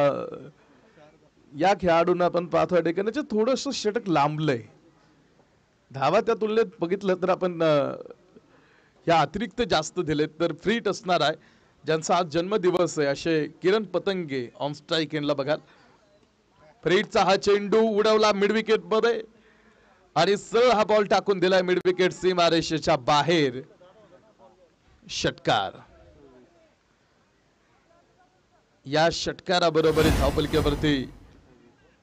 या खेळाडूंना आपण पाहतो ठिकाणी थोडस षटक लांबलंय. धावा त्या तुलनेत बघितलं तर आपण या अतिरिक्त जास्त दिलेत. तर फ्रीट असणार आहे ज्यांचा आज जन्मदिवस आहे असे किरण पतंगे ऑन स्ट्राईक एंडला बघाल. फ्रीटचा हा चेंडू उडवला मिड विकेट मध्ये आणि सरळ हा बॉल टाकून दिलाय मिड विकेट सीमारेषेच्या बाहेर. षटकार. या षटकाराबरोबर धावपलकीवरती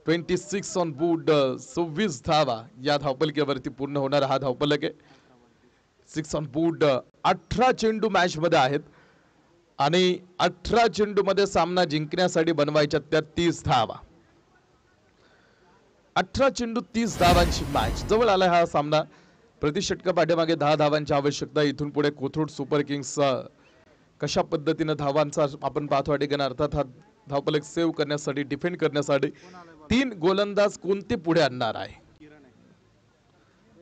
26 ऑन बोर्ड. 26 धावा या धावपलकीवरती पूर्ण होणारा हा धावपलक आहे. 6 ऑन बोर्ड. 18 चेंडू मॅच मध्ये आहेत आणि 18 चेंडू मध्ये सामना जिंकण्यासाठी बनवायच्या त्या 30 धावा. 18 चेंडू 30 धावांची मॅच. जवळ आला हा सामना. प्रति षटका पाठीमागे 10 धावांची आवश्यकता. इथून पुढे कोथरूड सुपर किंग्स कशा पद्धतीने धावांचा आपण पाहतो ठिकाणी अर्थात हा धावपलक सेव्ह करण्यासाठी डिफेंड करण्यासाठी 3 गोलंदाज कोणते पुढे आणणार आहे.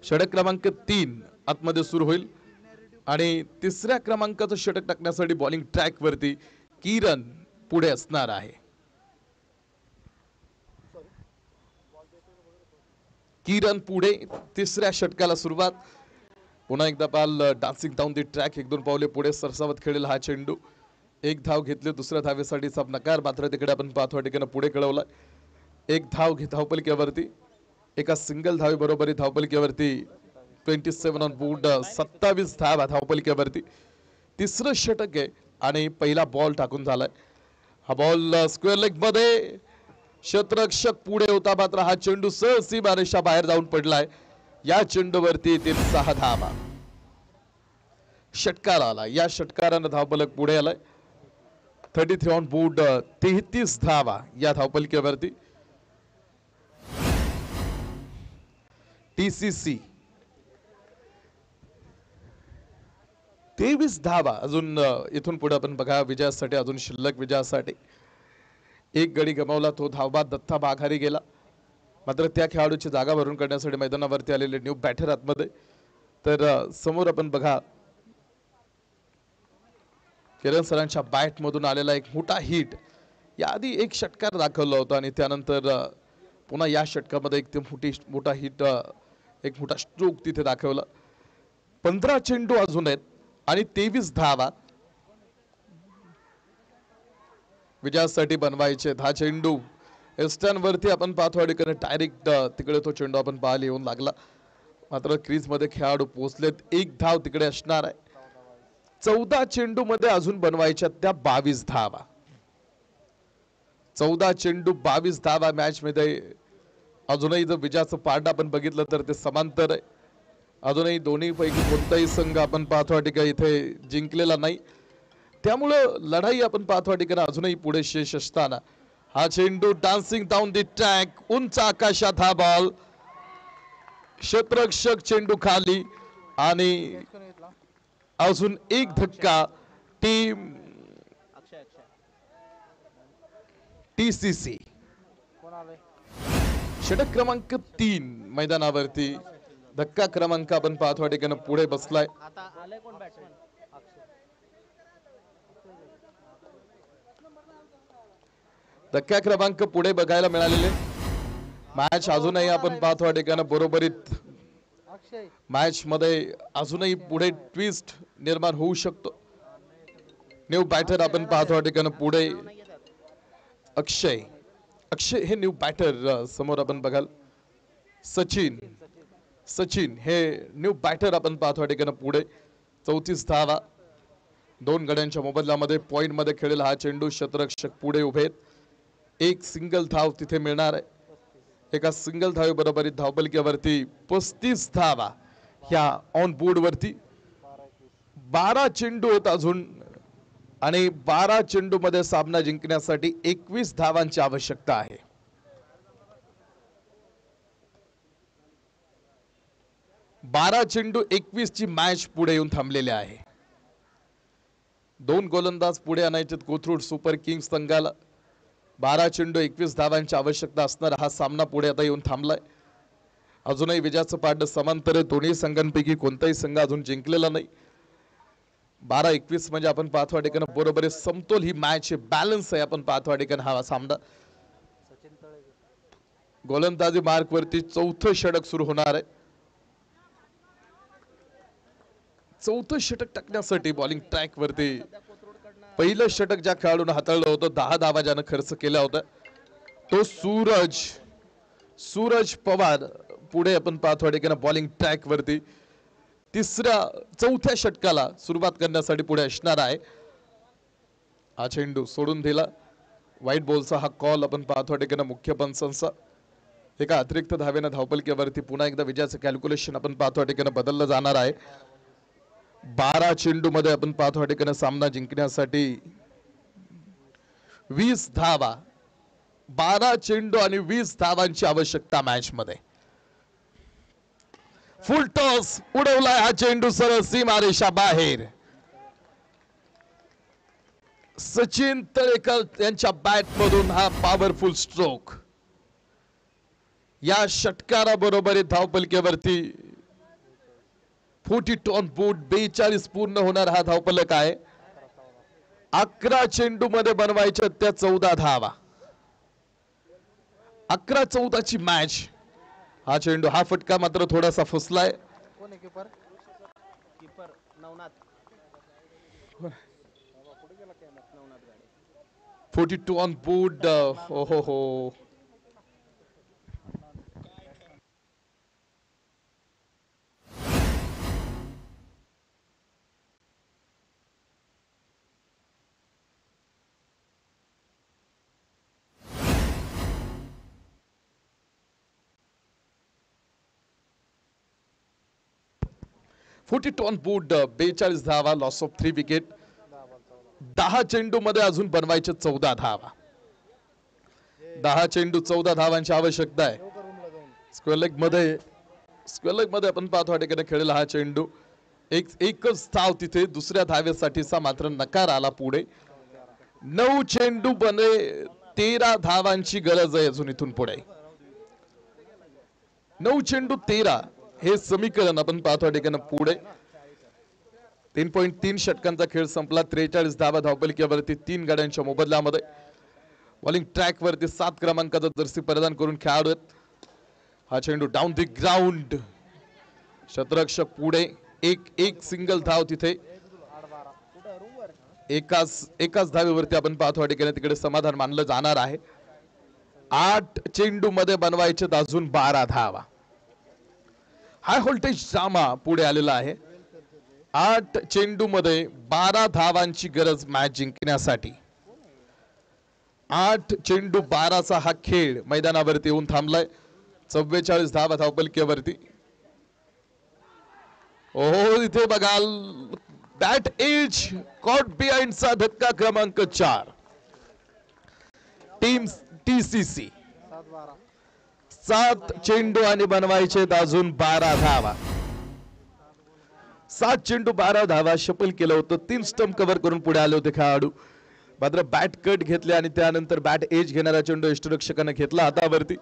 षटक क्रमांक 3 आतमध्ये सुरू होईल आणि तिसऱ्या क्रमांकाचं षटक टाकण्यासाठी बॉलिंग ट्रॅक वरती किरण पुढे असणार आहे. किरण पुढे. तिसऱ्या षटकाला सुरुवात. पुन्हा एकदा पाल डान्सिंग डाऊन दी ट्रॅक. 1-2 पावले पुढे सरसावत खेळलेला हा चेंडू. एक धाव घेतली. दुसऱ्या धावेसाठी नकार मात्र तिकडे आपण पाहतो ठिकाणी पुढे कळवला. एक धाव धावपलकीवरती. एका सिंगल धावे बरोबरी धावपलकीवरती 27 ऑन बोर्ड. 27 धावा धावपलकीवरती. तिसरं षटक आहे आणि पहिला बॉल टाकून झालाय. हा बॉल स्क्वेअर लेग मध्ये क्षेत्ररक्षक पुढे होता, मात्र हा चेंडू सहज सीमारेषा बाहेर जाऊन पडलाय. या चेंडूवरती येतील 6 धावा. षटकार आला, या षटकारानं धावफलक पुढे आलाय. 33 ऑन बोर्ड, 33 धावा या धावफलकावरती. TCC 23 धावा अजून इथून पुढे आपण बघा विजयासाठी अजून शिल्लक. विजयासाठी एक गडी गमावला, तो धावबाद दत्ता माघारी गेला. मात्र त्या खेळाडूची जागा भरून करण्यासाठी मैदानावरती आलेले न्यू बॅटर आतमध्ये. तर समोर आपण बघा किरण सरांच्या बॅट मधून आलेला एक मोठा हिट. याआधी एक षटकार दाखवला होता आणि त्यानंतर पुन्हा या षटकामध्ये एक मोठा हिट, एक मोठा स्ट्रोक तिथे दाखवला. 15 चेंडू अजून आहेत आणि 23 धावा विजयासाठी बनवायचे. हा चेंडू एस्टन वरती आपण पाहतो डायरेक्ट तिकडे तो चेंडू आपण पाहायला येऊन लागला. मात्र क्रीज मध्ये खेळाडू पोहोचलेत. एक धाव तिकडे असणार आहे. 14 चेंडू मध्ये अजून बनवायच्या त्या 22 धावा. 14 चेंडू 22 धावा मॅच मध्ये. अजूनही जर विजयाचं पारडं आपण बघितलं तर ते समांतर आहे. अजूनही दोन्ही पैकी कोणताही संघ आपण पाहतो ठिकाणी इथे जिंकलेला नाही. त्यामुळं लढाई आपण पाहतो ठिकाणी अजूनही पुढे शेष असताना हा चेंडू डान्सिंग डाऊन दी ट्रॅक, उंच आकाशात हा बॉल. क्षेत्ररक्षक चेंडू खाली आणि अजून एक धक्का. टीम TCC षटक क्रमांक 3 मैदानावरती. धक्का क्रमांक आपण पाहतो ठिकाणी पुढे बसलाय. धक्का क्रमांक पुढे बघायला मिळालेले. मॅच अजूनही आपण पाहतो ठिकाणी बरोबरीत. मॅच मध्ये अजूनही पुढे ट्विस्ट निर्माण होऊ शकतो. न्यू बॅटर आपण पाहतो ठिकाणी पुढे. अक्षय हे न्यू बॅटर समोर आपण बघाल. सचिन हे न्यू बॅटर आपण पाहतो ठिकाणी पुढे. 34 धावा. 2 गड्यांच्या मोबदल्यामध्ये पॉइंट मध्ये खेळेल हा चेंडू. क्षेत्ररक्षक पुढे उभे. एक सिंगल धाव तिथे मिळणार आहे. एका सिंगल धावे बरोबरीत धावफलकावरती 35 धावा ह्या ऑन बोर्ड वरती. 12 चेंडू आहेत अजून आणि 12 चेंडू मध्ये सामना जिंकण्यासाठी 21 धावांची आवश्यकता आहे. बारा चेंडू 21 ची मॅच पुढे येऊन थांबलेले आहे. 2 गोलंदाज पुढे आणायचे कोथरूड सुपर किंग्स संघाला. 12 चेंडू 21 धावांची आवश्यकता असणार हा सामना पुढे आता येऊन थांबलाय. अजूनही विजयाचं पारडं समांतर आहे. दोन्ही संघांपैकी कोणताही संघ अजून जिंकलेला नाही. 12-21 म्हणजे आपण पाहतो ठिकाणी बरोबर आहे. समतोल ही मॅच आहे, बॅलन्स आहे. आपण पाहतो ठिकाणी हा सामना गोलंदाजी मार्क वरती 4थं षटक सुरू होणार आहे. 4थं षटक टाकण्यासाठी बॉलिंग ट्रॅक वरती पहिलं षटक ज्या खेळाडूने हाताळलं होतं, 10 धावा ज्यानं खर्च केला होता, तो सूरज पवार पुढे आपण पाहतो ठिकाणी बॉलिंग ट्रॅक वरती 4थ्या षटकाला सुरुवात करण्यासाठी पुढे असणार आहे. हा चेंडू सोडून दिला. व्हाईट बॉलचा हा कॉल आपण पाहतो ठिकाणी मुख्य पंचांचा. एका अतिरिक्त धावेनं धावफलकावरती पुन्हा एकदा विजयाचं कॅल्क्युलेशन आपण पाहतो ठिकाणी बदललं जाणार आहे. 12 चेंडू मध्ये आपण पाहतो ठिकाणी सामना जिंकण्यासाठी 20 धावा, 12 चेंडू आणि 20 धावांची आवश्यकता मॅच मध्ये. फुल टॉस उडवलाय हा चेंडू सरळ सीमारेषा बाहेर. सचिन तळेकर यांच्या बॅट मधून हा पॉवरफुल स्ट्रोक. या षटकारा बरोबर धावफलकावरती 42 ऑन बोर्ड. 42 पूर्ण होणार हा धावफलक आहे. 11 चेंडू मध्ये बनवायच्या त्या 14 धावा. 11-14 ची मॅच. हा चेंडू, हा फटका मात्र थोडासा फुसलाय. 42 ऑन बोर्ड. हो 42 ऑन बोर्ड, 42 धावा, लॉस ऑफ 3 विकेट. 10 चेंडू मध्ये अजून बनवायचे 14 धावा. 10 चेंडू 14 धावांची आवश्यकता आहे. स्क्वेअर लेग मध्ये आपण पाहतो या ठिकाणी खेळलेला हा चेंडू. एकच धाव तिथे, दुसऱ्या धावेसाठीचा मात्र नकार आला पुढे. 9 चेंडू बने, 13 धावांची गरज आहे अजून इथून पुढे. 9 चेंडू 13 हे समीकरण आपण पाहतो या ठिकाणी पुढे. 3.3 षटकांचा खेळ संपला. 43 धावा धावपलकीवरती 3 गाड्यांच्या मोबदल्यामध्ये. बॉलिंग ट्रॅक वरती 7 क्रमांकाचा जर्सी परिधान करून खेळाडू आहेत. हा चेंडू डाऊन दी ग्राउंड. क्षेत्ररक्षक पुढे. एक सिंगल धाव तिथे. एकाच धावेवरती आपण पाहतो या ठिकाणी तिकडे समाधान मानलं जाणार आहे. 8 चेंडू मध्ये बनवायचे अजून 12 धावा. हाय व्होल्टेज ड्रामा पुढे आलेला आहे. 8 चेंडू मध्ये 12 धावांची गरज मॅच जिंकण्यासाठी. 8 चेंडू 12चा हा खेळ मैदानावरती येऊन थांबलाय. 44 धावा धावपलकीवरती. ओहो, इथे बघाल बॅट एज कॉट बिहाइंडचा धक्का क्रमांक 4. टीम TCC 7 चेंडू आणि बनवायचे अजून 12 धावा. 7 चेंडू 12 धावा शफल केलं होतं. 3 स्टंप कव्हर करून पुढे आले होते खेळाडू. मात्र बॅट कट घेतले आणि त्यानंतर बॅट एज घेणारा चेंडू यष्टिरक्षकाने घेतला हातावरती.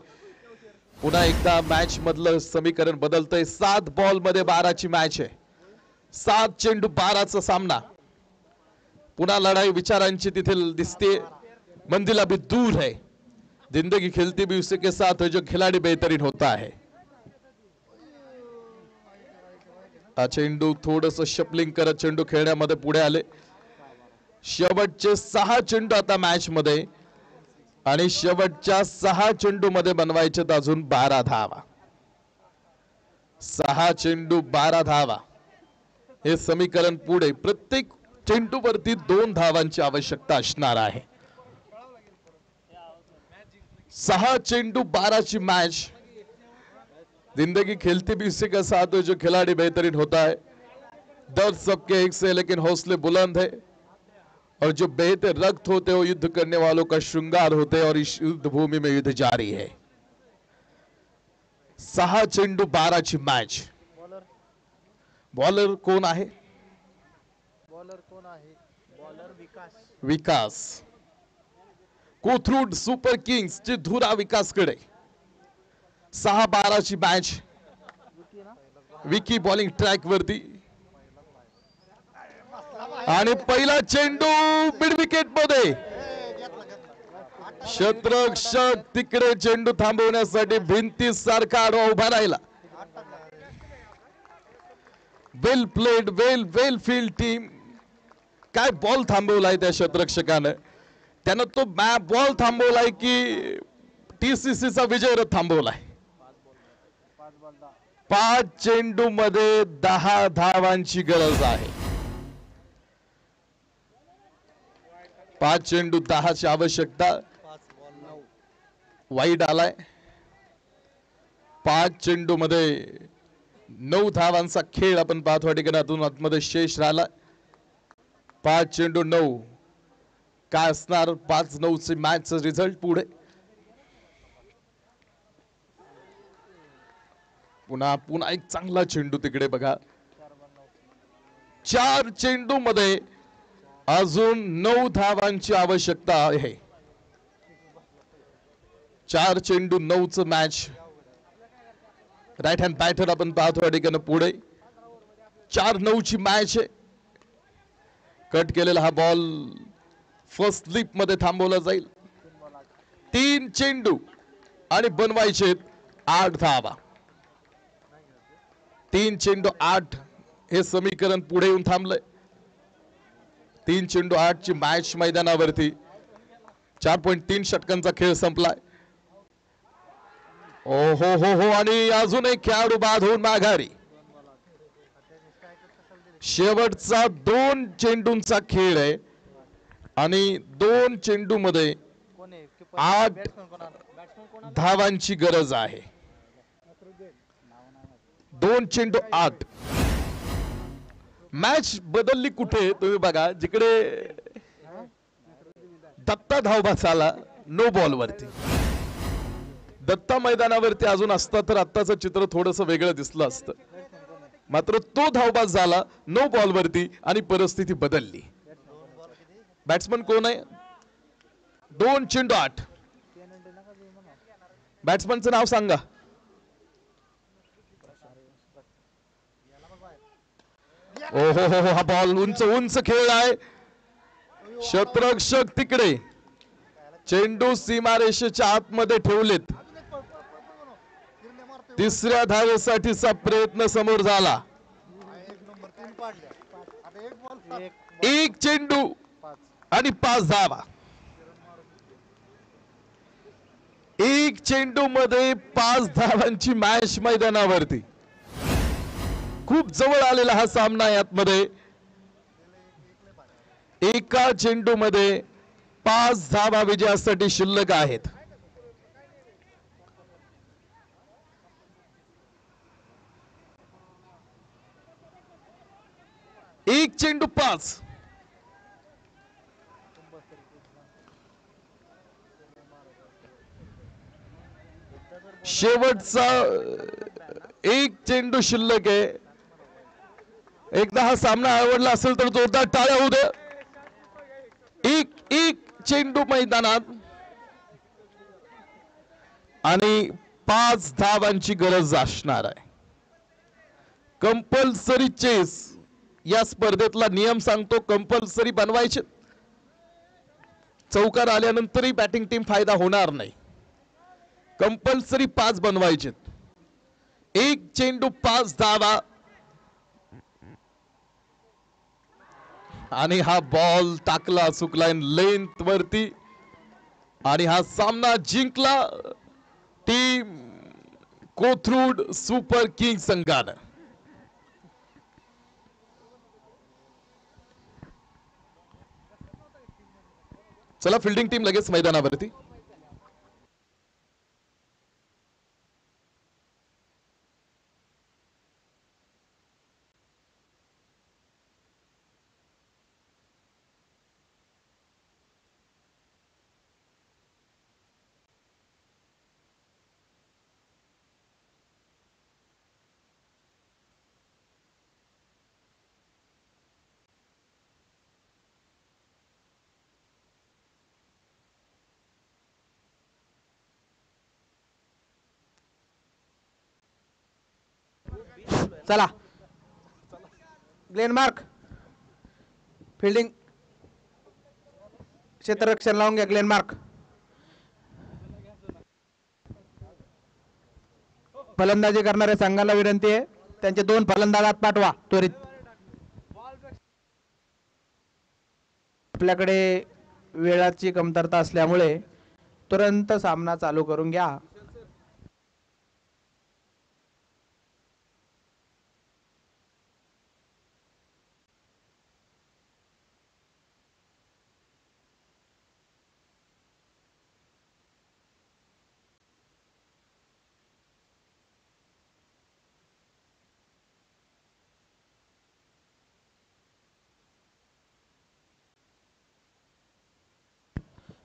पुन्हा एकदा मॅच मधलं समीकरण बदलतंय. 7 बॉल मध्ये 12ची मॅच आहे. 7 चेंडू 12चा सामना. पुन्हा लढाई विचारांची तिथे दिसते. मंजिल अभी दूर है. जिंदगी खेलती भी उसी के साथ है जो खिलाड़ी बेहतरीन होता है. हा चेंडू थोडस शफलिंग करत चेंडू खेळण्यामध्ये पुढे आले. शेवटचे 6 चेंडू आता मॅच मध्ये आणि शेवटच्या 6 चेंडू मध्ये बनवायचे अजून 12 धावा. 6 चेंडू 12 धावा हे समीकरण पुढे. प्रत्येक चेंडू वरती 2 धावांची आवश्यकता असणार आहे. 6 चेंडू 12ची मॅच. जिंदगी खेलती भी इसी के साथ है जो खिलाड़ी बेहतरीन होता है. दर्द सबके एक से लेकिन हौसले बुलंद है और जो बहते रक्त होते वो युद्ध करने वालों का श्रृंगार होते और इस युद्ध भूमि में युद्ध जारी है. 6 चेंडू 12ची मॅच. बॉलर कोण आहे? विकास. कोथरूड सुपर किंग्स ची धुरा विकासकडे. 6-12ची मॅच. विकी बॉलिंग ट्रॅक वरती आणि पहिला चेंडू मिड विकेट मध्ये. क्षेत्ररक्षक तिकडे चेंडू थांबवण्यासाठी भिंती सारखा आडवा उभा राहिला. वेल प्लेड, वेल फील्ड टीम. काय बॉल थांबवलाय त्या क्षेत्ररक्षकानं. त्यानं तो बॉल थांबवलाय की TCC चा विजय रथ थांबवलाय. 5 चेंडू मध्ये 10 धावांची गरज आहे. 5 चेंडू 10ची आवश्यकता. वाईड आलाय. 5 चेंडू मध्ये 9 धावांचा खेळ आपण पाहतो. ठिकाणातून आतमध्ये शेष राहिला. 5 चेंडू 9 काय असणार? 5-9 चे मॅचचा रिझल्ट पुढे. पुन्हा एक चांगला चेंडू तिकडे बघा. 4 चेंडू मध्ये अजून 9 धावांची आवश्यकता आहे. 4 चेंडू 9च मॅच. राईट हँड बॅटर आपण पाहतो या ठिकाणी पुढे. 4-9ची मॅच आहे. कट केलेला हा बॉल फर्स्ट स्लिप मध्ये थांबवला जाईल. 3 चेंडू आणि बनवायचे 8 धावा. 3 चेंडू 8 हे समीकरण पुढे येऊन थांबलंय. 3 चेंडू 8 ची मॅच मैदानावरती. 4.3 षटकांचा खेळ संपलाय. ओ हो आणि अजून एक खेळाडू बाद होऊन माघारी. शेवटचा 2 चेंडूंचा खेळ आहे आणि 2 चेंडू मध्ये 8 धावांची गरज आहे. 2 चेंडू 8. मॅच बदलली कुठे तुम्ही बघा, जिकडे दत्ता धावबाद आला नो बॉल वरती. दत्ता मैदानावरती अजून असता तर आत्ताचं चित्र थोडंसं वेगळं दिसलं असतं. मात्र तो धावबाद झाला नो बॉल वरती आणि परिस्थिती बदलली. बॅट्समन कोण आहे? 2 चेंडू 8. बॅट्समनचं नाव सांगा. ओ हो हो, हा बॉल उंच उंच खेळ आहे. क्षेत्ररक्षक तिकडे, चेंडू सीमारेषेच्या आतमध्ये ठेवलेत. तिसऱ्या धावेसाठीचा प्रयत्न समोर झाला. एक चेंडू आणि 5 धावा. एक चेंडू मध्ये 5 धावांची मॅच मैदानावरती. खूप जवळ आलेला हा सामना यातमध्ये. एका चेंडू मध्ये 5 धावा विजयासाठी शिल्लक आहेत. एक चेंडू 5. शेवटचा एक चेंडू शिल्लक आहे. एकदा हा सामना आवडला असेल तर जोरदार टाळ्या होऊ दे. एक चेंडू मैदानात आणि 5 धावांची गरज असणार आहे. कंपल्सरी चेस या स्पर्धेतला नियम सांगतो, कंपल्सरी बनवायचे. चौकार आल्यानंतरही बॅटिंग टीम फायदा होणार नाही. कंपल्सरी 5 बनवायचे. एक चेंडू 5 धावा. आणि हा बॉल टाकला चुकला लेंथ वरती आणि हा सामना जिंकला टीम कोथरूड सुपर किंग संघानं. चला फिल्डिंग टीम लगेच मैदानावरती. चला ग्लेनमार्क फिल्डिंग क्षेत्ररक्षण लावून घ्या. ग्लेनमार्क फलंदाजी करणाऱ्या संघाला विनंती आहे, त्यांचे 2 फलंदाज आत पाठवा त्वरित. आपल्याकडे वेळाची कमतरता असल्यामुळे तुरंत सामना चालू करून घ्या.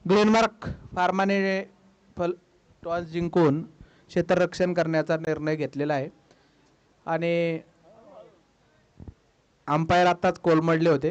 ग्लेनमार्क फार्माने टॉस जिंकून क्षेत्ररक्षण करण्याचा निर्णय घेतलेला आहे आणि अंपायर आताच कोलमडले होते.